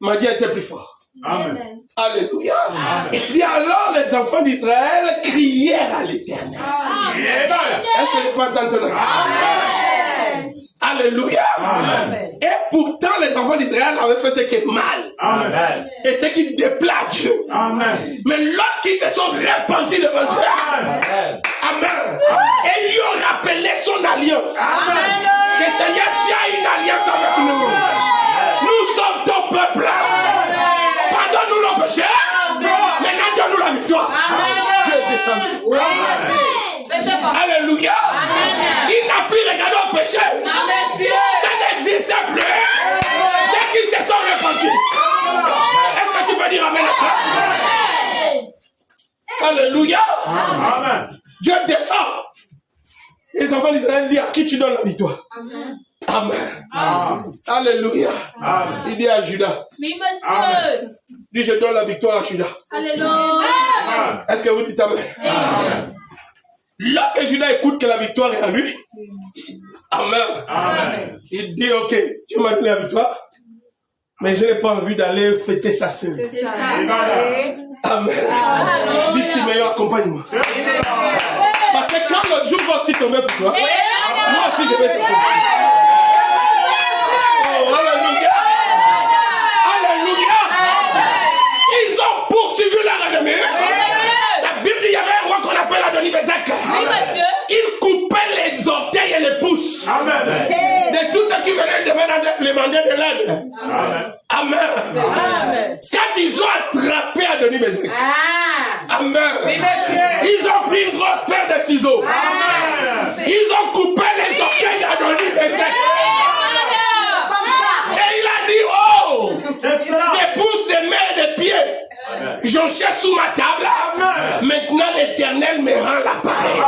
Madian était plus fort. Amen. Alléluia. Amen. Et alors les enfants d'Israël crièrent à l'Éternel. Est-ce que je peux entendre ton Amen. Alléluia. Amen. Et pourtant les enfants d'Israël avaient fait ce qui est mal. Amen. Et ce qui déplaît à Dieu. Amen. Mais lorsqu'ils se sont repentis devant Dieu, Amen. Amen. Et ils lui ont rappelé son alliance. Amen. Que Seigneur, tu as une alliance avec nous. Nous sommes ton peuple. Par Oui, monsieur. Alléluia. Il n'a plus regardé au péché. Monsieur. Ça n'existe plus. Dès qu'ils se sont répandus. Est-ce que tu peux dire amen à ça? Alléluia. Amen. Dieu descend. Les enfants d'Israël disent à qui tu donnes la victoire. Amen. Amen. Alléluia. Amen. Il dit à Judas. Oui, monsieur. Dit je donne la victoire à Judas. Alléluia. Est-ce que vous dites amen? Amen. Lorsque Judas écoute que la victoire est à lui, amen. Amen. Il dit ok, tu m'as donné la victoire, mais je n'ai pas envie d'aller fêter sa sœur. C'est ça. Amen. Il dit Simeon, accompagne-moi. Parce que quand le jour va aussi tomber pour toi, moi aussi je vais te accompagner. Oh, alléluia. Alléluia. Ils ont poursuivi leur ennemi. La Bible dit, il y avait un roi qu'on appelle Adoni-Bézek. Oui, monsieur. Il coupait les orteils et les pouces Amen. de tous ceux qui venaient demander de l'aide. Amen. Amen. Quand ils ont attrapé Adoni-Bézek, amen. Oui, monsieur. Ils ont pris une grosse paire de ciseaux. Amen. Ils ont coupé les orteils d'Adoni-Bézek. Et il a dit, oh, C'est cela. des pouces, des mains et des pieds. Amen. J'en cherche sous ma table. Amen. Maintenant, l'Éternel me rend l'appareil.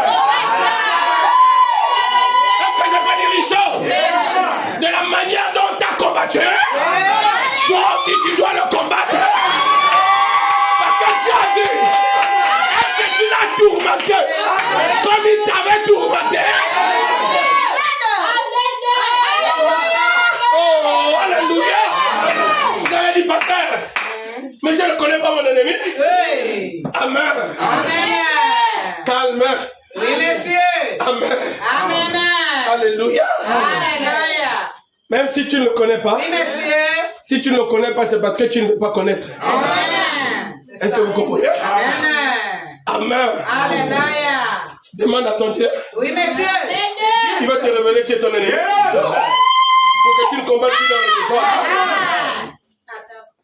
Est-ce que je peux dire une chose? De la manière dont tu as combattu, toi aussi tu dois le combattre. Parce que tu as dit, est-ce que tu l'as tourmenté comme il t'avait tourmenté? Oh, alléluia. Vous avez dit, pasteur, mais je ne connais pas mon ennemi. Oui. Amen. Amen. Calme. Oui, monsieur. Amen. Amen. Alléluia. Alléluia. Même si tu ne le connais pas, Oui, monsieur. si tu ne le connais pas, c'est parce que tu ne veux pas connaître. Amen. Est-ce que vous comprenez? Amen. Amen. Alléluia. Demande à ton Dieu. Oui, monsieur. Il va te révéler qui est ton ennemi. Pour que tu ne combattes plus dans le désordre.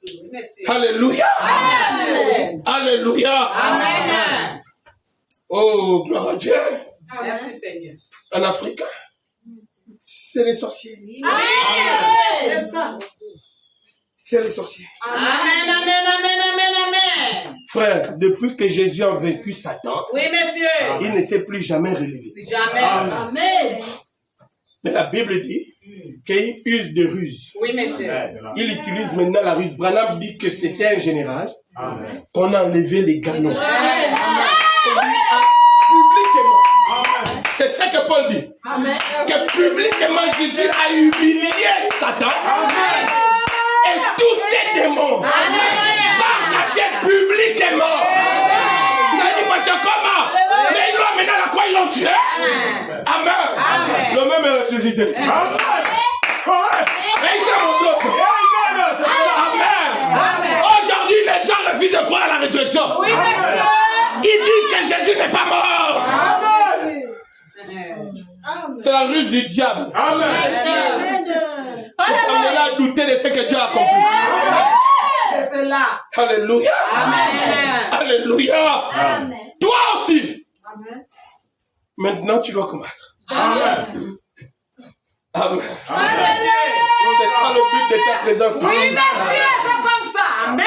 Oui, monsieur. Alléluia. Amen. Alléluia. Amen. Oh, gloire à Dieu. Merci, Seigneur. En Afrique, c'est les sorciers. C'est ça. C'est les sorciers. Amen, amen, amen, amen, amen. Frère, depuis que Jésus a vaincu Satan, Oui, monsieur. il ne s'est plus jamais relevé. Jamais. Amen. Mais la Bible dit qu'il use de ruses. Oui, monsieur. Il utilise maintenant la ruse. Branham dit que c'était un général Amen. qu'on a enlevé les canons. Amen. Publiquement. Amen. C'est ce que Paul dit. Amen. Que publiquement Jésus a humilié Satan. Amen. Et tous ces démons. Par cachette publiquement. Il a dit, parce que comment? Mais ils l'ont amené à la croix, ils l'ont tué. Amen. Le même est ressuscité. Amen. Et il s'est montré. Amen. Aujourd'hui, les gens refusent de croire à la résurrection. Oui, monsieur. Ils disent que Jésus n'est pas mort. C'est la ruse du diable. Amen. On est là à douter de ce que Dieu a accompli. C'est cela. Alléluia. Amen. Alléluia. Amen. Toi aussi. Amen. Maintenant, tu dois combattre. Amen. Amen. Amen. C'est ça le but de ta présence ici. Oui, monsieur, c'est comme ça. Amen.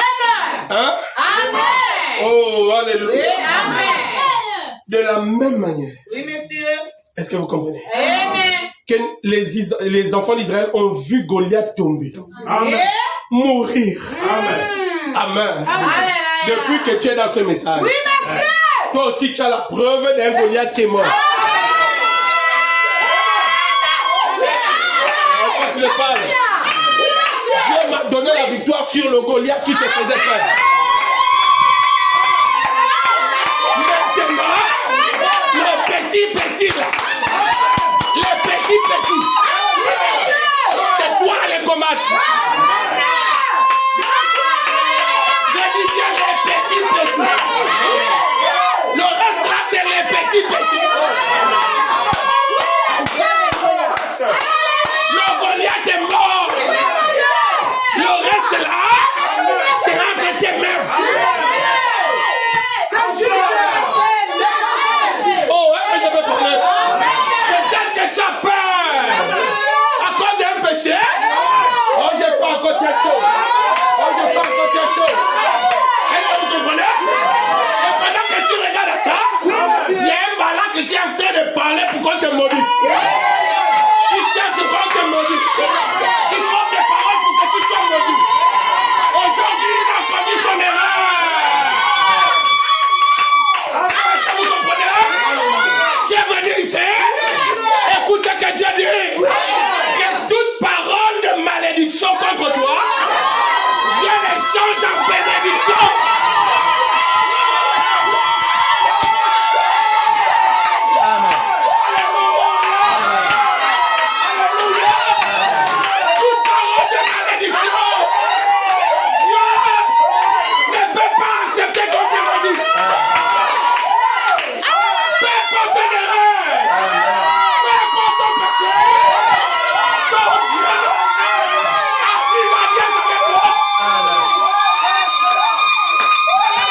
Hein? Amen. Oh, Oui, alléluia. amen. De la même manière. Oui, monsieur. Est-ce que vous comprenez? Amen. Que les enfants d'Israël ont vu Goliath tomber, Amen. mourir. Amen. Amen. Alléluia. Depuis que tu es dans ce message, Oui, monsieur. toi aussi tu as la preuve d'un Goliath qui est mort. Je parle. Dieu m'a donné la victoire sur le Goliath qui te faisait peur. Maintenant, le petit là, le petit, c'est toi les combattre. Je dis bien les petits. Le reste là, c'est les petits. Le Goliath est mort. Le reste là, c'est entre tes mains. C'est juste. chaud. Oh, je sens que tu es chaud. Est-ce que vous comprenez? Et pendant que tu regardes ça, il y a un malade qui est en train de parler pour qu'on te maudisse. Tu cherches qu'on te maudisse. Tu prends des paroles pour que tu sois maudit. Aujourd'hui, il a commis son erreur. Est-ce que vous comprenez? Tu es venu ici. Écoute ce que Dieu dit. Que toute parole de malédiction contre toi, Dieu les change en bénédiction. Alléluia. Toute parole de malédiction, Dieu ne peut pas accepter qu'on te maudisse. Peu importe ton erreur, peu importe ton péché, ton Dieu a pris l'alliance avec toi.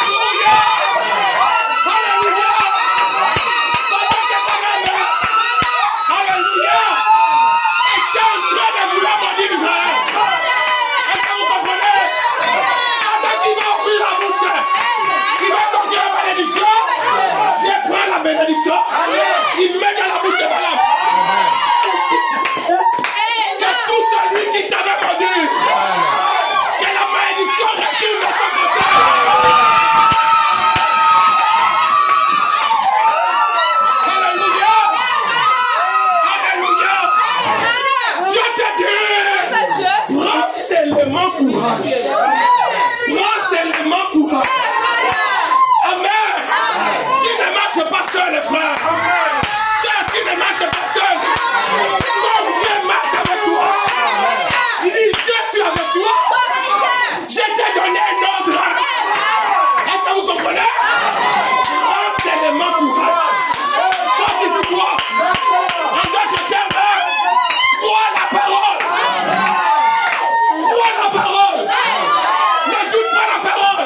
Alléluia. Alléluia. Pendant que ta mère, alléluia, était en train de vouloir maudire Israël. Est-ce que vous comprenez? Pendant qu'il va ouvrir la bouche, il va sortir la bénédiction. Dieu prend la bénédiction, il met dans la bouche de Balaam. Que tout celui qui t'avait maudit, que la malédiction retourne de son côté. Alléluia. Alléluia. Dieu te dit, prends seulement courage. Prends seulement courage. Amen. Tu ne marches pas seul, frère. Sœur, tu ne marches pas seul. Ton Dieu marche avec toi. Il dit, je suis avec toi. Je t'ai donné un ordre. Est-ce que vous comprenez? Prends seulement courage. Fortifie-toi. En d'autres termes, crois la parole. Crois la parole. Ne doute pas la parole.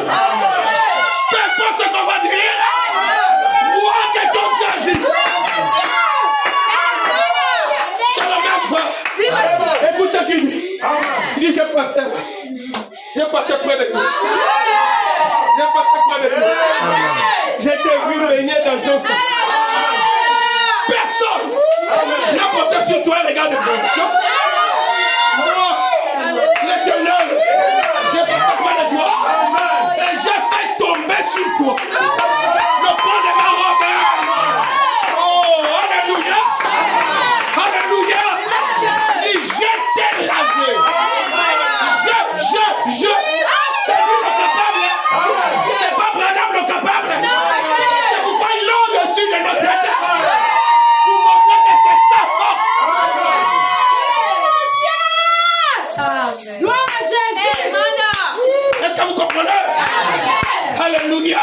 Peu importe ce qu'on va dire, crois que ton Dieu agit. C'est la même fois. Écoute ce qu'il dit. Il dit, je passais près de toi. Je passais près de toi. Je t'ai vu baigner dans ton sang. Personne n'a porté sur toi un regard de bénédiction. Moi, l'Éternel, je passais près de toi et j'ai fait tomber sur toi le poids de ma robe. Oh, alléluia. Alléluia. Et je t'ai lavé. C'est lui le capable. C'est pas Branham le capable. C'est pourquoi il est au-dessus de nos têtes. Pour montrer que c'est sa force. Gloire à Jésus. Est-ce que vous comprenez? Alléluia.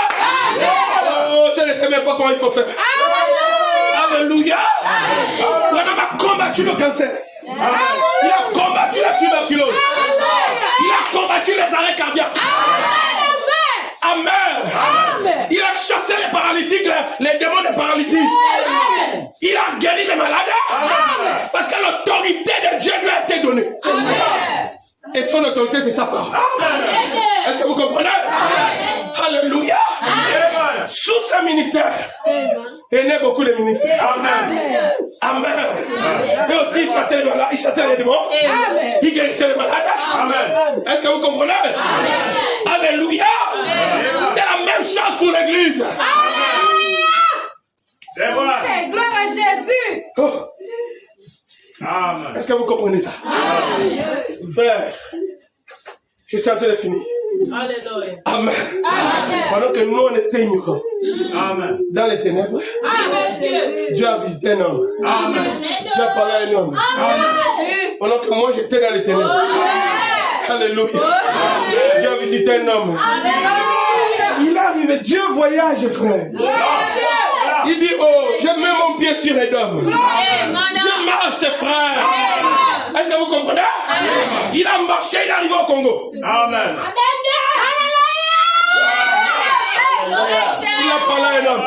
Oh, je ne sais même pas comment il faut faire. Alléluia. Branham a combattu le cancer. Il a combattu la tuberculose. Il a combattu les arrêts cardiaques. Amen. Il a chassé les paralytiques, les démons de paralysie. Il a guéri les malades. Parce que l'autorité de Dieu lui a été donnée. Et son autorité, c'est sa parole. Est-ce que vous comprenez? Alléluia. Sous ce ministère, il y a beaucoup de ministères. Amen. Et aussi, il chassait les malades, il chassait les démons. Il guérissait les malades. Est-ce que vous comprenez? Alléluia. C'est la même chose pour l'église. Gloire à Jésus. Oh. Est-ce que vous comprenez ça? Frère, je suis en train de finir. Alléluia. Amen. Pendant que nous on était ignorants dans les ténèbres, Dieu a visité un homme. Dieu a parlé à un homme. Pendant que moi j'étais dans les ténèbres. Alléluia. Dieu a visité un homme. Il est arrivé. Dieu voyage, frère. Il dit, oh, je mets mon pied sur Edom. Je marche, frère. Est-ce que vous comprenez? Il a marché, il est arrivé au Congo. Amen. Il a parlé à un homme.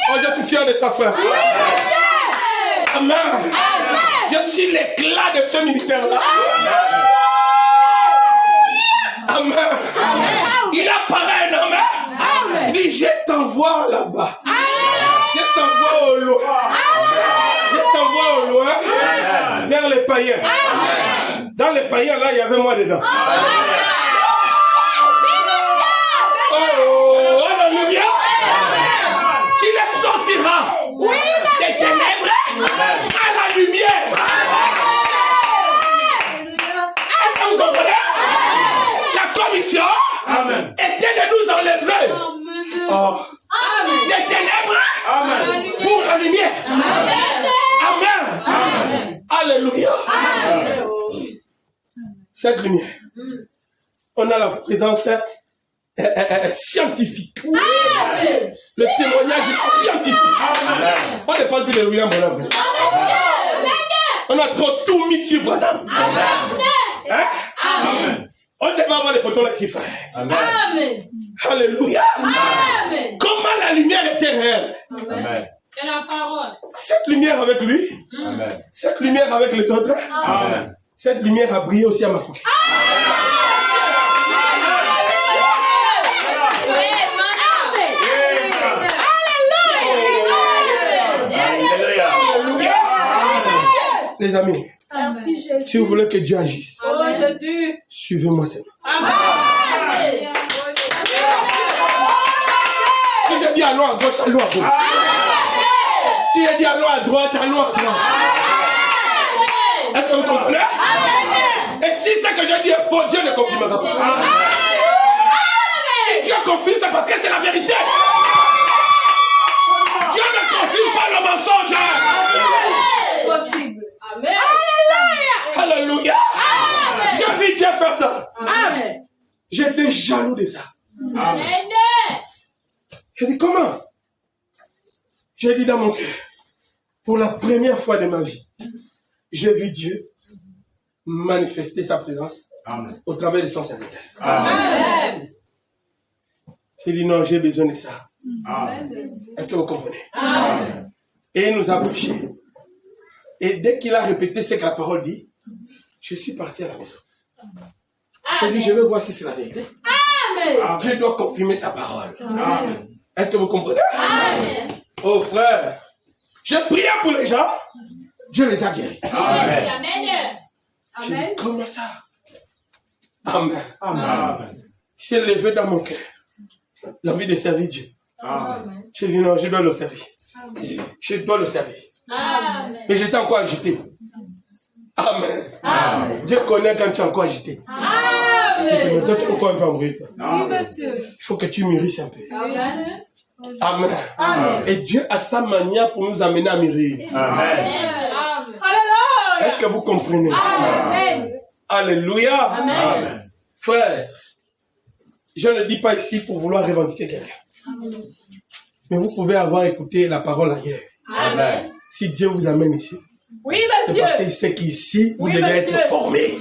Oh, je suis fier de sa frère. Amen. Je suis l'éclat de ce ministère-là. Amen. Il apparaît un homme. Il dit, je t'envoie là-bas. Je t'envoie au loin. Je t'envoie au loin vers les païens. Dans les païens, là, il y avait moi dedans. Oh, alléluia. Tu les sortiras des ténèbres à la lumière. Est-ce que vous comprenez? La commission était de nous enlever des ténèbres pour la lumière. Amen. Alléluia. Cette lumière, on a la présence scientifique. Le témoignage scientifique. On ne parle plus de William Branham. On a trop tout mis sur Branham. Hein? On devait avoir des photos là-dessus, frère. Alléluia. Comment la lumière était réelle. C'est la parole. Cette lumière avec lui. Cette lumière avec les autres. Cette lumière a brillé aussi à Makouké. Les amis, Merci Jésus. si vous voulez que Dieu agisse, Jésus. suivez-moi seulement. Amen. Si je dis allons à gauche, allons à gauche. Si je dis allons à droite, allons à droite. Est-ce que vous comprenez? Et si ce que je dis est faux, Dieu ne confirmera pas. Si Dieu confirme, c'est parce que c'est la vérité. Dieu ne confirme pas le mensonge. Possible. Amen. Alléluia. J'ai vu Dieu faire ça. Amen. J'étais jaloux de ça. J'ai dit comment? J'ai dit dans mon cœur, pour la première fois de ma vie, j'ai vu Dieu manifester sa présence au travers de son serviteur. Amen. J'ai dit non, j'ai besoin de ça. Est-ce que vous comprenez? Amen. Et il nous a prêché. Et dès qu'il a répété ce que la parole dit, je suis parti à la maison. J'ai dit, je vais voir si c'est la vérité. Amen. Je dois confirmer sa parole. Amen. Est-ce que vous comprenez? Amen. Oh frère, je priais pour les gens, Dieu les a guéris. Amen. J'ai dit, comment ça? Amen. C'est levé dans mon cœur l'envie de servir Dieu. Amen. J'ai dit non, je dois le servir. Je dois le servir. Amen. Et j'étais encore agité. Amen. Dieu connaît quand tu es encore agité. Amen. Mais toi, tu es encore un peu embrouillé. Oui, monsieur. Il faut que tu mûrisses un peu. Amen. Amen. Amen. Et Dieu a sa manière pour nous amener à mûrir. Amen. Alléluia. Est-ce que vous comprenez? Amen. Alléluia. Amen. Frère, je ne dis pas ici pour vouloir revendiquer quelqu'un. Mais vous pouvez avoir écouté la parole ailleurs. Amen. Si Dieu vous amène ici, Oui, c'est monsieur. parce qu'il sait qu'ici, vous Oui, devez monsieur. être formé.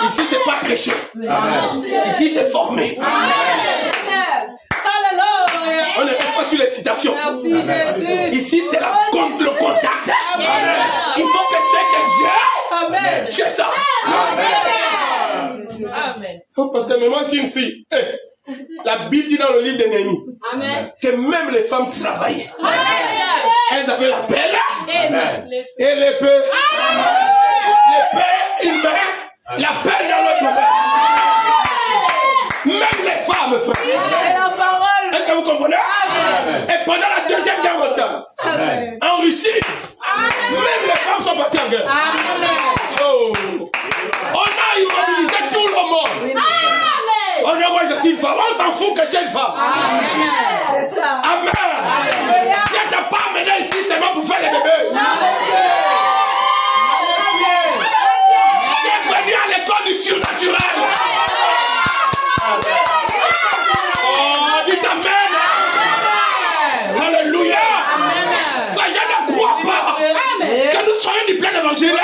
Ici, c'est pas prêcher. Ici, c'est formé. Alléluia. On ne reste pas sur les citations. Merci Jésus. Ici, c'est le contact. Il faut que ce que j'ai, Amen. tu es ça. Amen. Oh, parce que même moi, je suis une fille. La Bible dit dans le livre de Néhémie que même les femmes travaillaient. Elles avaient la pelle Amen. et l'épée. L'épée, une main, la pelle dans l'autre main. Même les femmes, frère. C'est la parole. Est-ce que vous comprenez? Amen. Et pendant la deuxième guerre mondiale, Amen. en Russie, même les femmes sont parties en guerre. Amen. Oh. On a immobilisé tout le monde. On dit, moi je suis une femme. On s'en fout que tu es une femme. Amen. C'est ça. Amen. Dieu ne t'a pas amené ici seulement pour faire les bébés. Tu es venu à l'école du surnaturel. Oh, dis amen. Alléluia. Frère, je ne crois pas que nous soyons du plein évangile.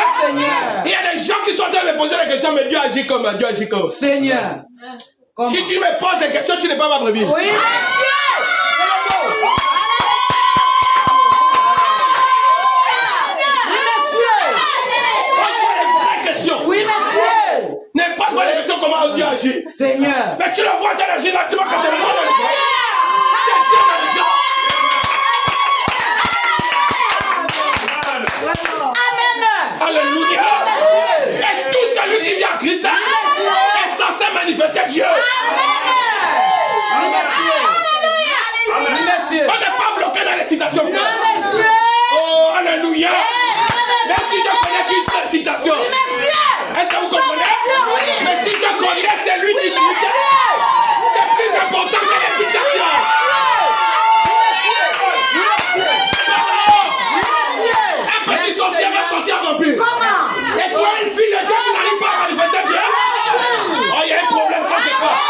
Il y a des gens qui sont en train de poser des questions, mais Dieu agit comme Dieu agit comme. Seigneur. Si tu me poses des questions, tu n'es pas ma brebis. Oui, monsieur. Pose-moi les vraies questions. Oui, monsieur. N'importe quoi les questions, comment Dieu agit. Seigneur. Mais tu le vois Dieu agir là, tu vois que c'est moi dans le cœur. C'est Dieu dans le cœur. Alléluia. Et tout celui qui vient à Christ est censé manifester Dieu. On n'est pas bloqué dans les citations. Oh, alléluia. Même si je connais qu'une seule citation. Est-ce que vous comprenez? Mais si je connais celui qui cite, c'est plus important que les citations. Un petit sorcier va sortir vampire. Et toi, une fille de Dieu, tu n'arrives pas à manifester Dieu. Oh, il y a un problème quelque part.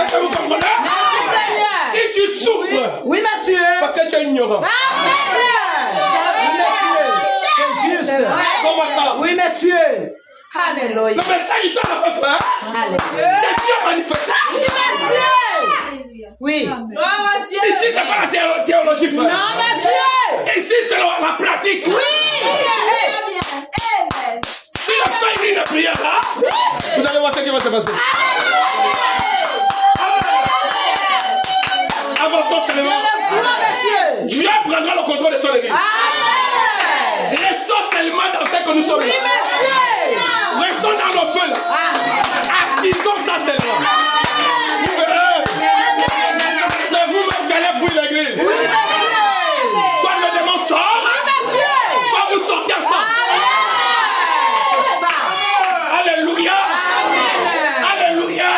Est-ce que vous comprenez? Si tu souffres, Oui, monsieur. parce que tu es ignorant. C'est juste. Comment ça? Oui, monsieur. Alléluia. Le message il t'a fait faire. C'est Dieu manifesté. Oui. Ici, c'est pas la théologie, frère. Non, monsieur. Ici, c'est la pratique. Oui. Si la fin une prière là, vous allez voir ce qui va se passer. Avançons seulement. Dieu prendra le contrôle de son église. Restons seulement dans ce que nous sommes là. Restons dans le feu là. Attisons ça seulement. Vous verrez. C'est vous-même qui allez fouiller l'église. Soit le démon sort, soit vous sortez ensemble. Alléluia. Alléluia.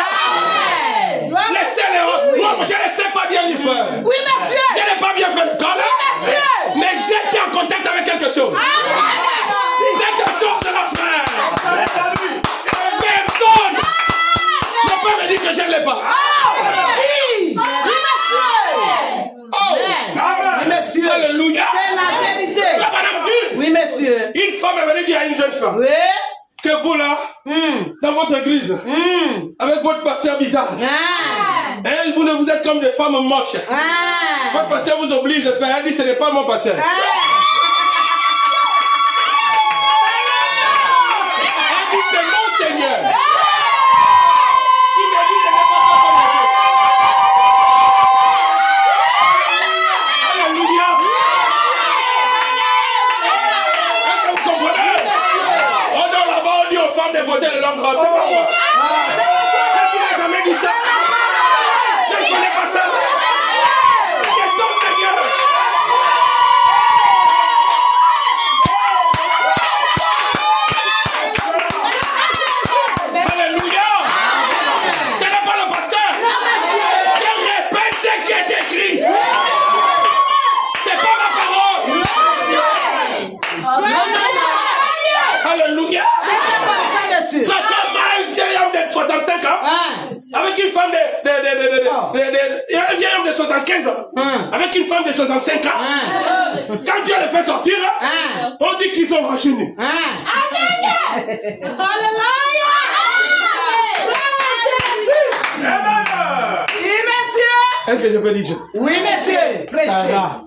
Laissez-les. Moi, je ne sais pas bien les faire. Oui, monsieur. Je n'ai pas bien fait l'école. Mais j'étais en contact avec quelque chose. Cette chose de la frère. Personne ne peut me dire que je ne l'ai pas. Oui, monsieur. Alléluia. C'est la vérité. La madame dit. Oui, monsieur. Une femme est venue dire à une jeune femme Oui. que vous là, dans votre église, avec votre pasteur bizarre, hein, vous ne vous êtes comme des femmes moches. Votre pasteur vous oblige de faire. Elle dit ce n'est pas mon pasteur. Elle dit c'est mon Seigneur. Il me dit je n'ai pas comme Alléluia. Est-ce que vous comprenez? On donne là-bas, on dit aux femmes de beauté de l'homme robe. C'est pas moi. Est-ce qu'il n'a jamais dit ça? Je ne connais pas ça. C'est ton Seigneur. Alléluia. Ce n'est pas le pasteur. Je répète ce qui est écrit. C'est pas ma parole. Alléluia. Frère, un vieil homme de 65 ans avec une femme un vieil homme de 75 ans avec une femme de 65 ans. Quand Dieu les fait sortir, on dit qu'ils sont rajeunis. Est-ce que je peux dire ça? Oui, monsieur. Sarah,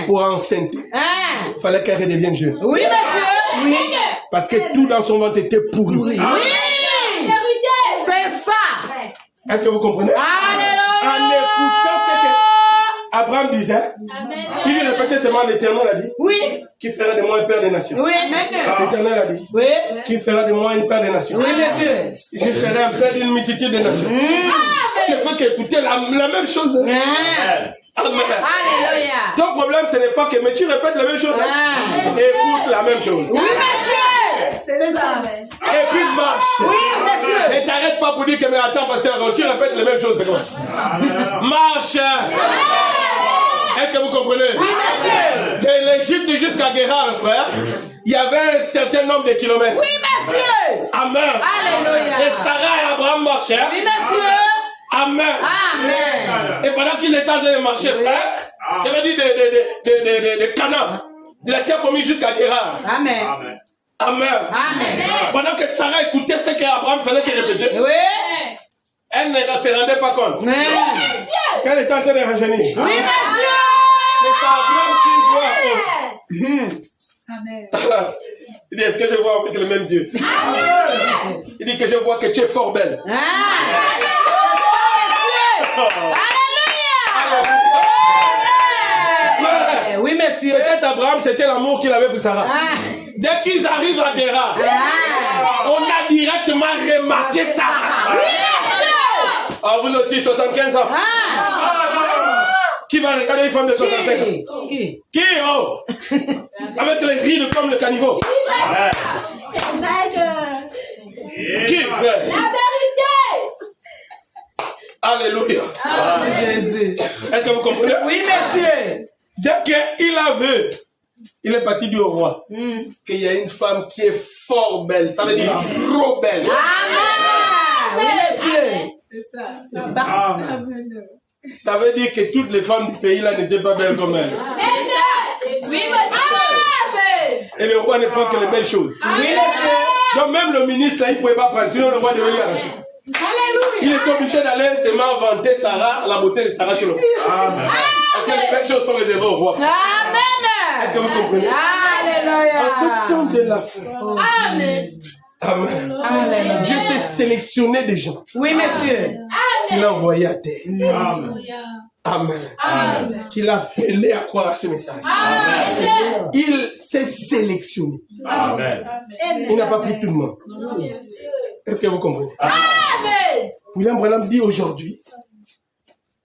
pour enceinte, il fallait qu'elle redevienne jeune. Oui, monsieur. Oui. Parce que tout dans son ventre était pourri. Oui. C'est ça. Est-ce que vous comprenez? Alléluia. En écoutant ce que Abraham disait, il lui répétait seulement l'Éternel a dit. Oui. Qui fera de moi un père des nations? Oui. L'Éternel a dit. Oui. Qui fera de moi un père des nations? Oui, monsieur. Je serai un père d'une multitude de nations. Il ne faut qu'écouter la même chose. Amen. Alléluia. Ton problème, ce n'est pas que, mais tu répètes la même chose. Écoute la même chose. Oui, monsieur. C'est ça. Et puis marche. Oui, monsieur. Et t'arrêtes pas pour dire que, mais attends, pasteur, tu répètes les mêmes choses. C'est quoi? Marche. Est-ce que vous comprenez? Oui, monsieur. De l'Égypte jusqu'à Guérard, frère, il y avait un certain nombre de kilomètres. Oui, monsieur. Amen. Alléluia. Et Sarah et Abraham marchaient. Oui, monsieur. Amen. Amen. Et pendant qu'il était en train de marcher, frère, j'avais dit de Canaan, de la terre promise jusqu'à Guérard. Amen. Amen. Amen. Pendant que Sarah écoutait ce qu'Abraham faisait qu'il répétait, Oui. elle ne se rendait pas compte qu'elle était en train de rajeunir. Oui, monsieur. Mais c'est Abraham qui voit. Amen. Il dit, est-ce que je vois avec les mêmes yeux? Il dit que je vois que tu es fort belle. Oui, monsieur. Peut-être Abraham, c'était l'amour qu'il avait pour Sarah. Dès qu'ils arrivent à Béra, on a directement remarqué Sarah. Ah, vous aussi, 75 ans. Qui va regarder une femme de 65 ans? Qui? Oh? Avec les rides comme le caniveau. Qui, frère? La vérité. Alléluia. Jésus. Est-ce que vous comprenez? Oui, monsieur. Dès qu'il a vu, il est parti dire au roi qu'il y a une femme qui est fort belle. Ça veut dire trop belle. Oui, monsieur. C'est ça. C'est ça. Amen. Ça veut dire que toutes les femmes du pays là n'étaient pas belles comme elle. Oui, monsieur. Et le roi ne prend que les belles choses. Oui, monsieur. Donc même le ministre là, il ne pouvait pas prendre, sinon le roi devait lui arracher. Alléluia. Il est obligé d'aller seulement vanter Sarah, la beauté de Sarah chez le roi. Parce que les belles choses sont réservées au roi. Amen. Est-ce que vous comprenez? Alléluia. En ce temps de la fin. Amen. Amen. Alléluia. Dieu s'est sélectionné des gens Oui, monsieur. qu'il a envoyés à terre. Alléluia. Amen. Amen. Qu'il a appelé à croire à ce message. Amen. Il s'est sélectionné. Amen. Il n'a pas pris tout le monde. Est-ce que vous comprenez? Amen. William Branham dit aujourd'hui,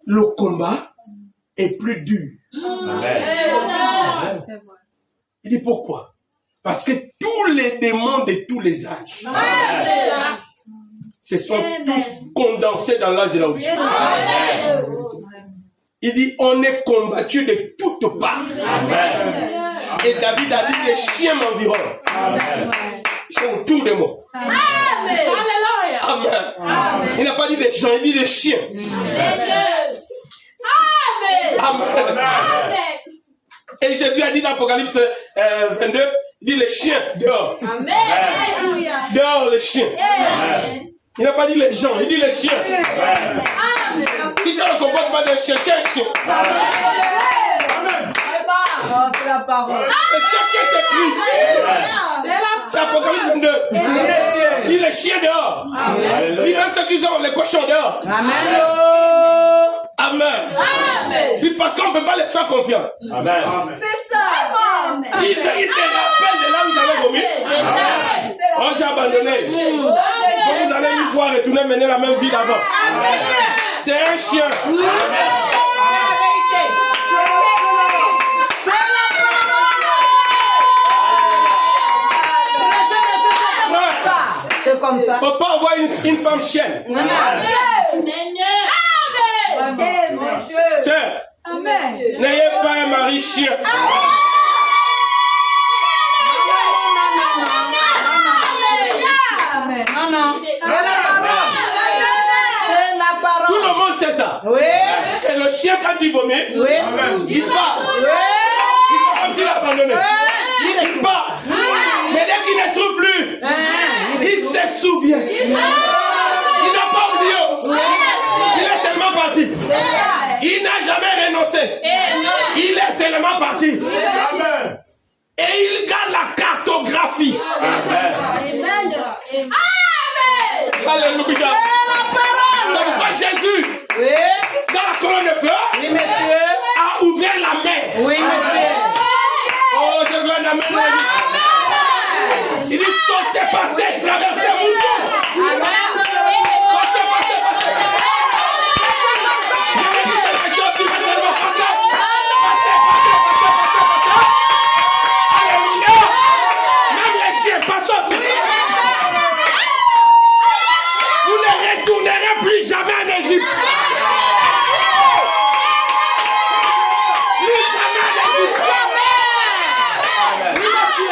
le combat est plus dur. Amen. C'est vrai. Il dit pourquoi? Parce que tous les démons de tous les âges Amen. se sont tous condensés dans l'âge de la Russie. Amen. Il dit on est combattu de toutes parts. Amen. Et David a dit les chiens m'environnent. Amen. Ils sont autour de moi. Amen. Alléluia. Amen. Amen. Il n'a pas dit des gens, il dit des chiens. Amen. Amen. Amen. Amen. Et Jésus a dit dans Apocalypse 22, il dit les chiens dehors. Amen. Alléluia. Dehors les chiens. Amen. Il n'a pas dit les gens, il dit les chiens. Amen. Si tu ne comportes pas d'un chien, tu es un chien. Oh, c'est la parole. C'est ça qui est écrit. C'est Apocalypse 22. Oui, monsieur. Il dit les chiens dehors. Il dit même ceux qui ont les cochons dehors. Amen. Amen. Amen. Puis parce qu'on ne peut pas les faire confiance. Amen. C'est ça. Ils se rappellent de là où ils avaient vomi. C'est ça. Oh, j'ai abandonné. Donc vous allez une fois retourner mener la même vie d'avant. C'est un chien. C'est comme ça. Faut pas avoir une femme chienne. Amen. Sœur, Amen. n'ayez pas un mari chien. Amen. Non, non. C'est la parole. C'est la parole. Tout le monde sait ça. Oui. Et le chien, quand il vomit, Oui. il part. Oui. Il fait comme s'il a abandonné. Il part. Mais dès qu'il ne trouve plus, il se souvient. Il n'a pas oublié. Il est seulement parti. Il n'a jamais renoncé. Il est seulement parti. Et il garde la cartographie. Amen. Alléluia. C'est pourquoi Jésus, Oui. dans la colonne de feu, Oui, monsieur. a ouvert la mer. Oui, monsieur. Oh, je veux un amen. Il dit sautez, passez, traversez, montez. Amen. Passez, passez, passez. Je vais dire quelque chose, si vous seulement passez. Passez, passez, passez, passez, passez. Alléluia. Même les chiens, passez aussi. Vous ne retournerez plus jamais en Égypte. Plus jamais en Égypte.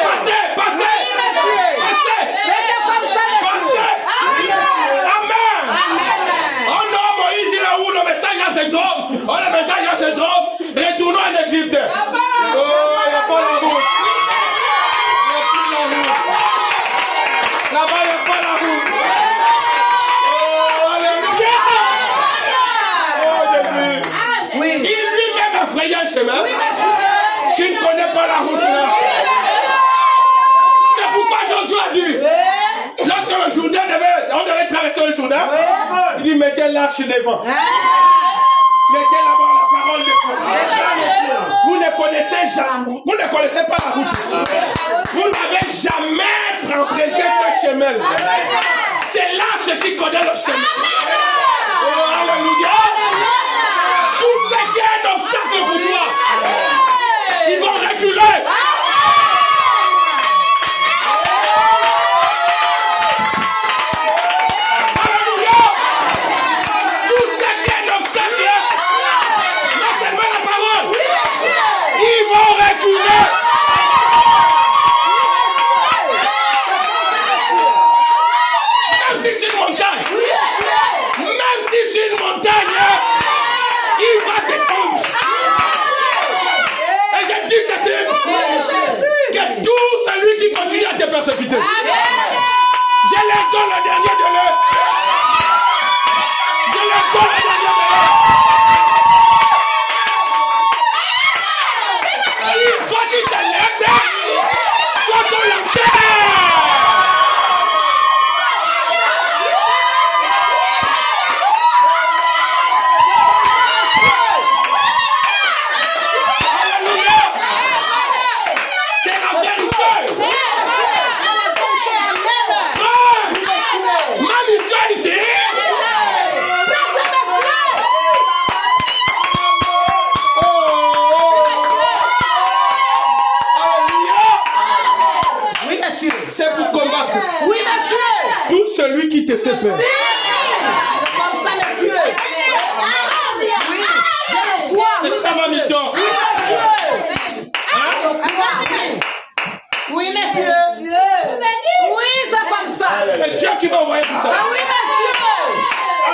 Passez, passez. Passez. C'était comme ça, Passez. Amen. Oh non, Moïse, il est où le message là se trompe? Oh, le message là se trompe. Retournons en Égypte. Oh, il n'y a pas la route. Il n'y a plus la route. Là-bas, il n'y a pas la route. Oh, alléluia. Oh, Jésus. Oui. Il lui-même a frayé un chemin. Tu ne connais pas la route là. C'est pourquoi entendu? Lorsque le Jourdain on devait traverser le Jourdain, il dit mettez l'arche devant. Mettez d'abord la parole de Dieu. Vous ne connaissez pas la route. Vous n'avez jamais emprunté ce chemin. C'est l'arche qui connaît le chemin. Oh, alléluia. Tout ce qui est un obstacle pour toi, ils vont reculer. Que tout celui qui continue à te persécuter, je leur donne le dernier de l'heure. Je leur donne le dernier de l'heure. Il faut qu'ils te laissent, faut qu'on l'enterre. C'est pour combattre. Oui, monsieur. Tout celui qui te fait peur. Comme ça, monsieur. Oui. C'est ça ma mission. Oui, monsieur. Oui, c'est comme ça. C'est Dieu qui m'a envoyé pour ça. Ah oui, monsieur.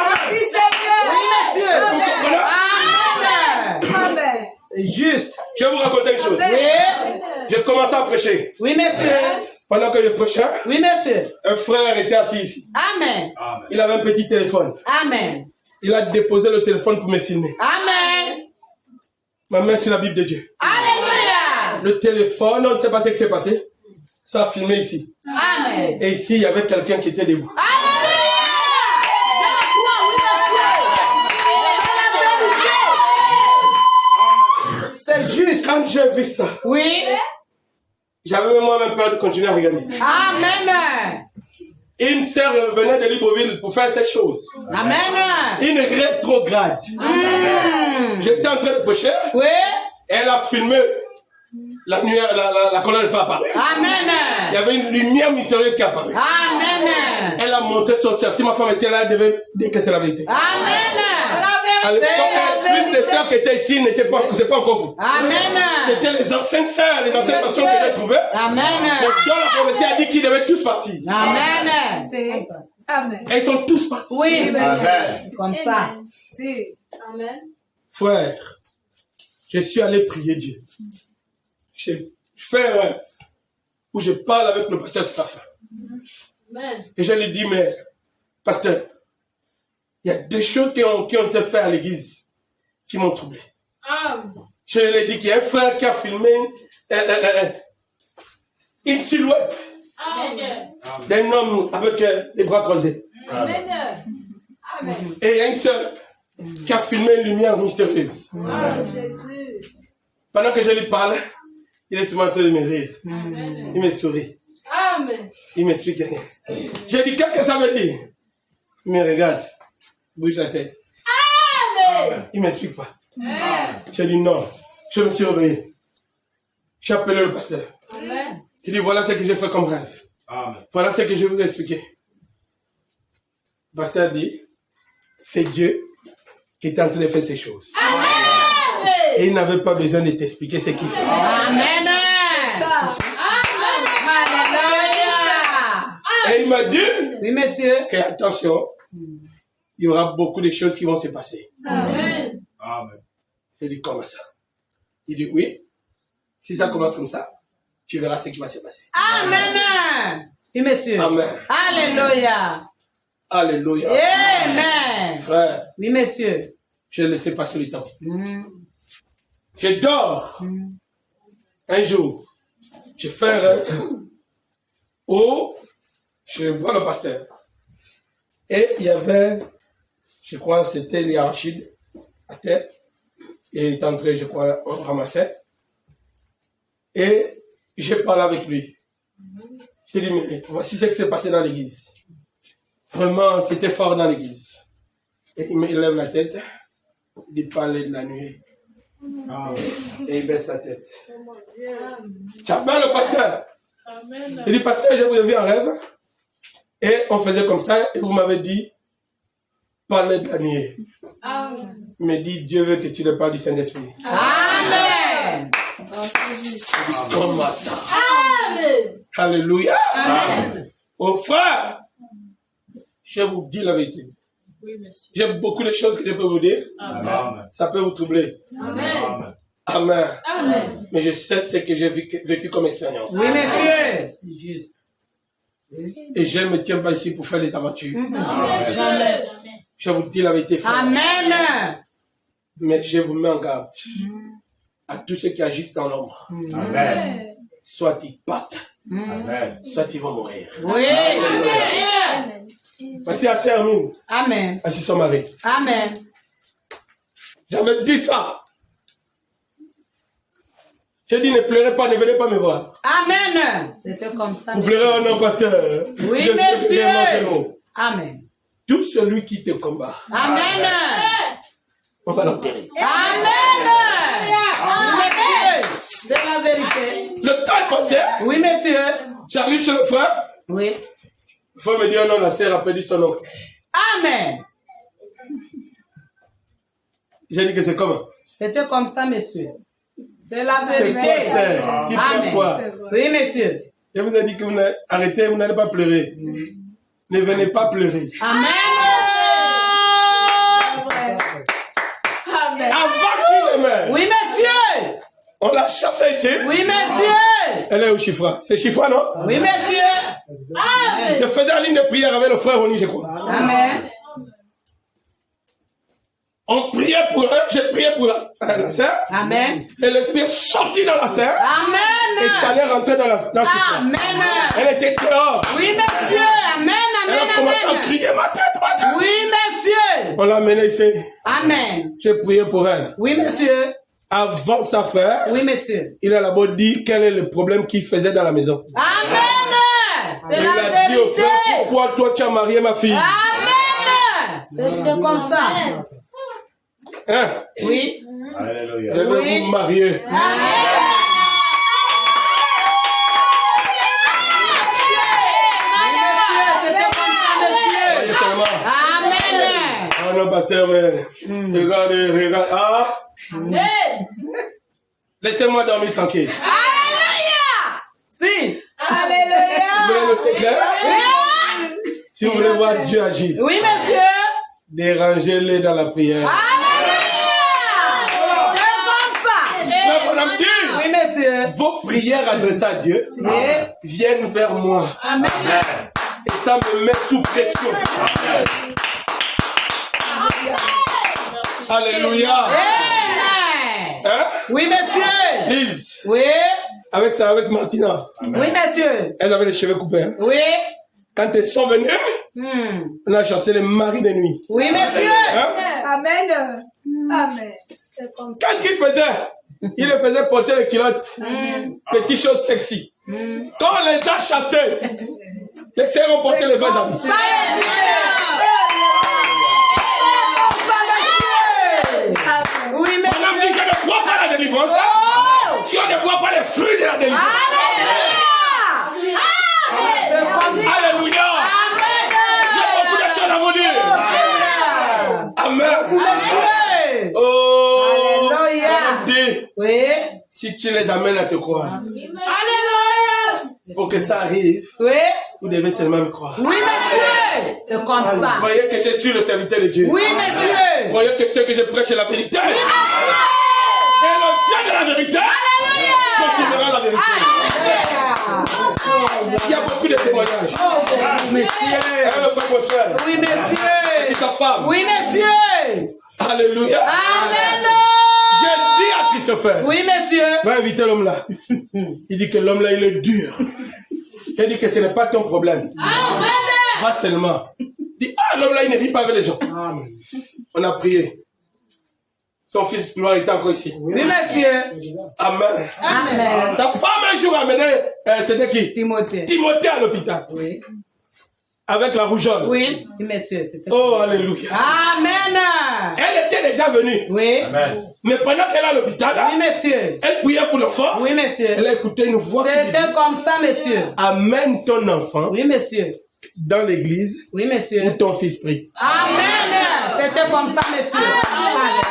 Merci Seigneur. Oui, monsieur. Vous comprenez? Amen. Amen. C'est juste. Je vais vous raconter une chose. Oui. J'ai commencé à prêcher. Oui, monsieur. Pendant que je prêchais, Oui, monsieur. un frère était assis ici. Amen. Il avait un petit téléphone. Amen. Il a déposé le téléphone pour me filmer. Amen. Ma main sur la Bible de Dieu. Alléluia. Le téléphone, on ne sait pas ce qui s'est passé. Ça a filmé ici. Amen. Et ici, il y avait quelqu'un qui était debout. Alléluia. C'est juste. Quand j'ai vu ça, Oui. j'avais même moi-même peur de continuer à regarder. Amen. Une sœur venait de Libreville pour faire cette chose. Amen. Une rétrograde. J'étais en train de prêcher. Oui. Elle a filmé la colonne de feu apparue. Amen. Il y avait une lumière mystérieuse qui est apparue. Amen. Elle a monté son cerf. Si ma femme était là, elle devait dire que c'est la vérité. Amen. À l'époque, plus les sœurs qui étaient ici n'étaient pas encore vous. Amen. C'était les anciennes sœurs, les anciennes personnes qui avaient trouvé. Amen. Mais dans la prophétie a dit qu'ils devaient tous partir. Amen. C'est Amen. Et ils sont tous partis. Oui. Amen. Comme ça. C'est Amen. Frère, je suis allé prier Dieu. J'ai fait un rêve où je parle avec le pasteur Stéphane. Amen. Et je lui dis, mais, pasteur, il y a des choses qui ont été faites à l'église qui m'ont troublé. Amen. Je lui ai dit qu'il y a un frère qui a filmé une silhouette Amen. d'un homme avec les bras croisés. Amen. Amen. Et il y a une sœur qui a filmé une lumière mystérieuse. Amen. Jésus. Pendant que je lui parlais, il est sur en train de me rire. Amen. Il me sourit. Amen. Il m'explique rien. J'ai dit, qu'est-ce que ça veut dire? Il me regarde, bouge la tête. Amen. Il ne m'explique pas. Amen. J'ai dit non. Je me suis réveillé. J'ai appelé le pasteur. Amen. Il dit, voilà ce que j'ai fait comme rêve. Amen. Voilà ce que je vais vous expliquer. Le pasteur dit, c'est Dieu qui est en train de faire ces choses. Et il n'avait pas besoin de t'expliquer ce qu'il fait. Amen. Alléluia. Et il m'a dit, Oui, monsieur. que attention, il y aura beaucoup de choses qui vont se passer. Amen. Amen. J'ai dit, comment ça? Il dit, oui. Si ça commence comme ça, tu verras ce qui va se passer. Amen. Oui, monsieur. Amen. Alléluia. Alléluia. Amen. Frère, Oui, monsieur. je ne laissé passer le temps. Mm. Je dors. Un jour, je fais un rêve où Je vois le pasteur. Et il y avait, je crois, c'était les arachides à terre. Et il est entré, je crois, on ramassait. Et j'ai parlé avec lui. J'ai dit, mais voici ce qui s'est passé dans l'église. Vraiment, c'était fort dans l'église. Et il lève la tête. Il parlait de la nuit. Et il baisse la tête. J'appelle le pasteur. Il dit, pasteur, je vous ai vu en rêve. Et on faisait comme ça. Et vous m'avez dit, parlez de la nuit. Mais dit, Dieu veut que tu ne parles du Saint-Esprit. Amen. Comment ça? Amen. Alléluia. Amen. Oh frère, je vous dis la vérité. J'ai beaucoup de choses que je peux vous dire. Amen. Ça peut vous troubler. Amen. Amen. Amen. Mais je sais ce que j'ai vécu comme expérience. Oui, monsieur. C'est juste. Et je ne me tiens pas ici pour faire les aventures. Jamais. Je vous dis la vérité, frère. Amen. Mais je vous mets en garde à tous ceux qui agissent dans l'ombre. Amen. Soit ils partent, Amen. soit ils vont mourir. Oui. Voici à Sœur Hermine, Amen. ainsi son mari. Amen. J'avais dit ça. J'ai dit, ne pleurez pas, ne venez pas me voir. Amen. C'était comme ça. Vous pleurez, oh non, pasteur. Oui, Je- monsieur. Amen. Tout celui qui te combat, Amen. on va l'enterrer. Amen. C'est la vérité. Le temps est passé. Oui, monsieur. J'arrive chez le frère. Oui. Le frère me dit, oh non, la sœur a perdu son oncle. Amen. J'ai dit que c'est comment? C'était comme ça, monsieur. C'est la C'est quoi, vérité. sœur? Qui pleure Amen. quoi? Oui, monsieur. Je vous ai dit que vous arrêtez, vous n'allez pas pleurer. Ne venez pas pleurer. Amen. Avant qu'il ne meure, Oui, monsieur. on l'a chassé ici. Oui, monsieur. Elle est au Chifra. C'est Chifra, non? Oui, monsieur. Amen. Je faisais la ligne de prière avec le frère Ronnie, je crois. Amen. On priait pour eux, j'ai prié pour la sœur. Amen. Et l'esprit est sorti dans la sœur. Et est Amen. allé rentrer dans Chifra. Amen. Elle était dehors. Oui, monsieur. Amen. Elle a Amen. commencé à Amen. crier ma tête. Oui, monsieur. On l'a amenée ici. Amen. J'ai prié pour elle. Oui, monsieur. Avant sa frère, Oui, monsieur. il a d'abord dit quel est le problème qu'il faisait dans la maison. Amen. C'est Il la a dit au vérité. frère, pourquoi toi tu as marié ma fille? Amen. C'était comme ça. Hein? Oui. Je Alléluia. vais Oui. vous marier. Voyez seulement. Amen. Ah non, pasteur, mais regardez. Ah, laissez-moi dormir tranquille. Alléluia. Si. Vous voulez le secret? Si vous voulez voir Dieu agir, Oui, monsieur. dérangez-les dans la prière. Alléluia. C'est Mais comme mon ami, ça. Oui, monsieur. vos prières adressées à Dieu viennent vers moi. Amen. Et ça me met sous pression. Alléluia. Amen. Hein? Oui, monsieur. Lise, Oui. avec Martina, Oui, monsieur. elles avaient les cheveux coupés. Hein? Oui. Quand elles sont venues, on a chassé les maris de nuit. Oui, monsieur. Hein? Amen. Amen. C'est comme ça. Qu'est-ce qu'il faisait? Il les faisait porter les culottes. Petites choses sexy. Quand on les a chassés, les sœurs ont porté les vrais habits. Oui, mais Madame dit, je ne vois pas la délivrance. Si on ne voit pas les fruits de la délivrance. Alléluia. J'ai beaucoup de choses à vous dire. Amen. Oh. Alléluia. Madame dit, Oui. si tu les amènes à te croire, Alléluia. pour que ça arrive, Oui. vous devez seulement me croire. Oui, monsieur. C'est comme ça. Croyez que je suis le serviteur de Dieu. Oui, monsieur. Croyez que ce que je prêche est la vérité. Et le Dieu de la vérité confirmera la vérité. Il y a beaucoup de témoignages. Monsieur. Elle le fait prospère. Oui, monsieur. C'est ta femme. Oui, monsieur. Alléluia. Amen. J'ai dit à Christopher, Oui, monsieur. va inviter l'homme là. Il dit que l'homme là, il est dur. J'ai dit que ce n'est pas ton problème. Amen. Va seulement. Dis, ah, l'homme là, il ne vit pas avec les gens. On a prié. Son fils gloire était encore ici. Oui, monsieur. Amen. Amen. Sa femme un jour a amené, c'était qui? Timothée. Timothée à l'hôpital. Oui. Avec la rougeole. Oui, monsieur. C'était Oh, alléluia. Amen. Elle était déjà venue. Oui. Amen. Mais pendant qu'elle est à l'hôpital, Oui, monsieur. elle priait pour l'enfant. Oui, monsieur. Elle a écouté une voix qui lui dit, C'était comme ça, monsieur. amène ton enfant Oui, monsieur. dans l'église Oui, où monsieur. ton fils prie. Amen. C'était comme ça, monsieur. Alléluia.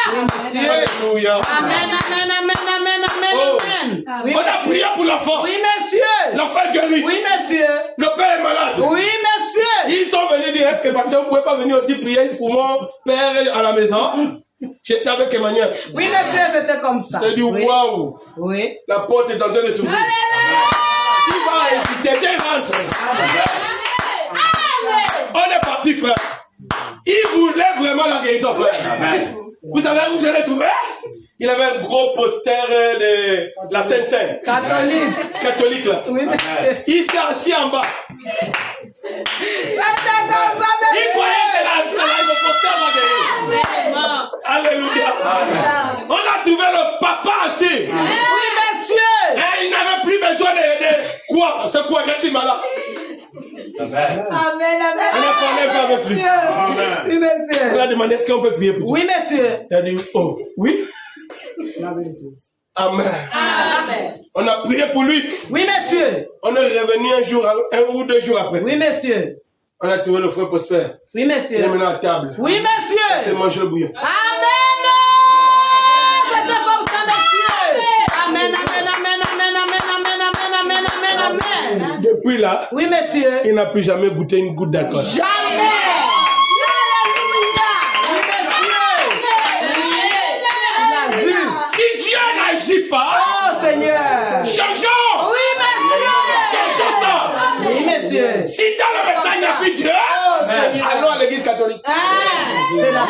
Oui, monsieur. Alléluia. Amen, amen, amen, amen, amen, Oh. amen. Oui, On a monsieur. prié pour l'enfant. Oui, monsieur. L'enfant est guéri. Oui, monsieur. Le père est malade. Oui, monsieur. Ils sont venus dire, est-ce que pasteur, vous ne pouvez pas venir aussi prier pour mon père à la maison? J'étais avec Emmanuel. Oui, monsieur, c'était comme ça. J'ai dit, Oui. waouh, Oui. la porte est en train de s'ouvrir. Qui va hésiter? J'ai rentré. On est parti, frère. Il voulait vraiment la guérison, frère. Amen. Vous savez où je l'ai trouvé? Il avait un gros poster de la Sainte-Seine. Catholique. Catholique, là. Oui, monsieur. Il s'est assis en bas. C'était comme ça, Il monsieur. croyait que le poster va guérir. Alléluia. On a trouvé le papa assis. Oui, monsieur. Et il n'avait plus besoin de quoi? C'est quoi? Je suis malade. Amen. Amen, On amen. a parlé pas avec lui. Amen. Oui, On monsieur. a demandé est-ce qu'on peut prier pour toi? Oui, monsieur. Il a dit oh, oui. Amen. Amen. On a prié pour lui. Oui, monsieur. On est revenu un ou 2 jours après. Oui, monsieur. On a trouvé le frère Prosper. Oui, Il est monsieur. maintenant à table. Oui, Il monsieur. mange le bouillon. Amen. C'était comme ça, monsieur. Amen, amen, amen, amen, amen, amen, amen, amen, amen, amen. Depuis là, Oui, monsieur. il n'a plus jamais goûté une goutte d'alcool. Jamais. Oui, monsieur. Il a vu. Si Dieu n'agit pas, Oh, Seigneur. changeons. Oui, monsieur. Changeons ça. Oui, monsieur. Si dans le message il n'y a plus Dieu, Seigneur. allons à l'église catholique. Ah, c'est la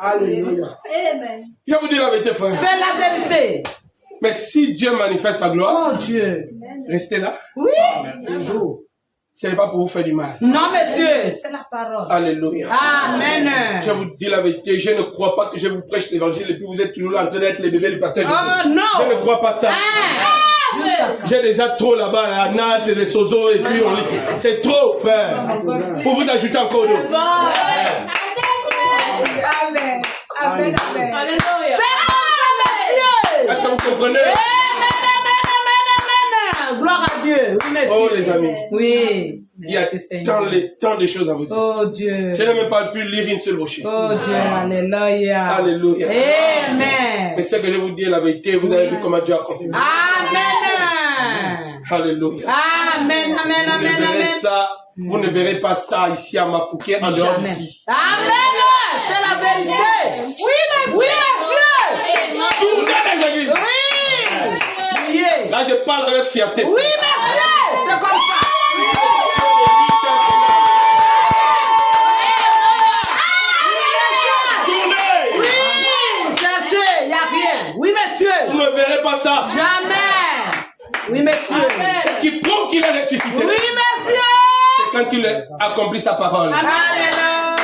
Alléluia. Amen. Je vais vous dire la vérité, frère. C'est la vérité. Mais si Dieu manifeste sa gloire, Oh Dieu. restez là. Oui. Ce n'est pas pour vous faire du mal. Non, monsieur. C'est la parole. Alléluia. Amen. Je vous dis la vérité, je ne crois pas que je vous prêche l'évangile et puis vous êtes toujours là en train d'être les bébés du pasteur Jésus. Oh non. Je ne crois pas ça. Ah. J'ai déjà trop là-bas, à Nantes, les Sozo et puis on lit. C'est trop, frère. Pour vous ajouter encore d'autres. Amen. Amen. Amen. Alléluia. C'est comme ça, monsieur. Est-ce que vous comprenez? Amen, amen, amen, amen. Gloire à Dieu. Oui, monsieur. Oh, les amis. Oui. Il y a Merci, Seigneur. tant de choses à vous dire. Oh Dieu. Je n'ai même pas pu lire une seule brochure. Oh Dieu. Alléluia. Alléluia. Amen. Et c'est que je vous dis la vérité, vous avez vu comment Dieu a confirmé. Amen. Alléluia. Amen, amen, Vous amen, ne verrez amen. ça, vous ne verrez pas ça ici à Makouké, en dehors Jamais. d'ici. Amen. C'est la vérité. Oui, monsieur. Oui, monsieur. Tournez les églises. Oui. Yeah. Là, je parle avec fierté. Oui, monsieur. C'est comme ça. Tournez. Oui. Cherchez. Il n'y a rien. Oui, monsieur. Vous ne verrez pas ça. Jamais. Oui, monsieur. Ce qui prouve qu'il est ressuscité, Oui, monsieur. c'est quand il a accompli sa parole. Alléluia.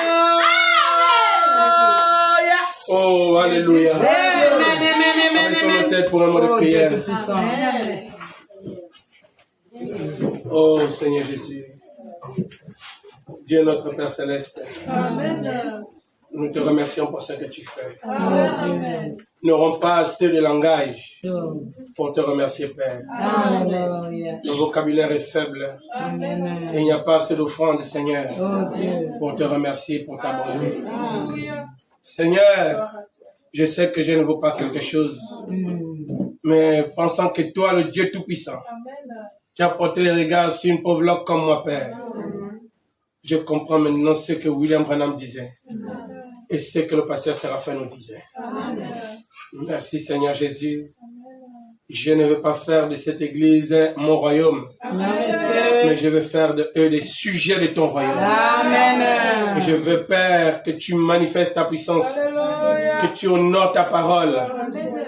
Oh, alléluia. Amen, amen, amen, Abaissons nos amen. têtes pour un mot de Oh, prière. Dieu tout-puissant. Oh, Seigneur Jésus. Dieu notre Père Céleste, nous te remercions pour ce que tu fais. Amen. Nous n'aurons pas assez de langage Oh. pour te remercier, Père. Alléluia. Le vocabulaire est faible. Amen. Et il n'y a pas assez d'offrandes, Seigneur, Oh Dieu. pour te remercier pour ta bonté. Seigneur, je sais que je ne vaux pas quelque chose, mais pensant que toi, le Dieu Tout-Puissant, tu as porté les regards sur une pauvre loque comme moi, Père. Je comprends maintenant ce que William Branham disait et ce que le pasteur Séraphin nous disait. Merci, Seigneur Jésus. Je ne veux pas faire de cette église mon royaume, mais je veux faire de eux des sujets de ton royaume. Amen. Et je veux, Père, que tu manifestes ta puissance, que tu honores ta parole,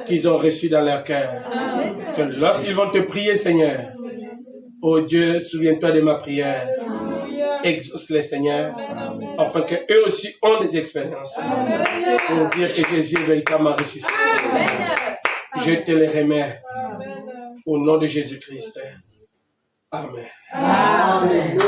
qu'ils ont reçu dans leur cœur. Que lorsqu'ils vont te prier, Seigneur, oh Dieu, souviens-toi de ma prière. Exauce-les, Seigneur, afin qu'eux aussi ont des expériences. Pour dire que Jésus est véritablement ressuscité. Je te les remets. Au nom de Jésus-Christ. Amen. Amen.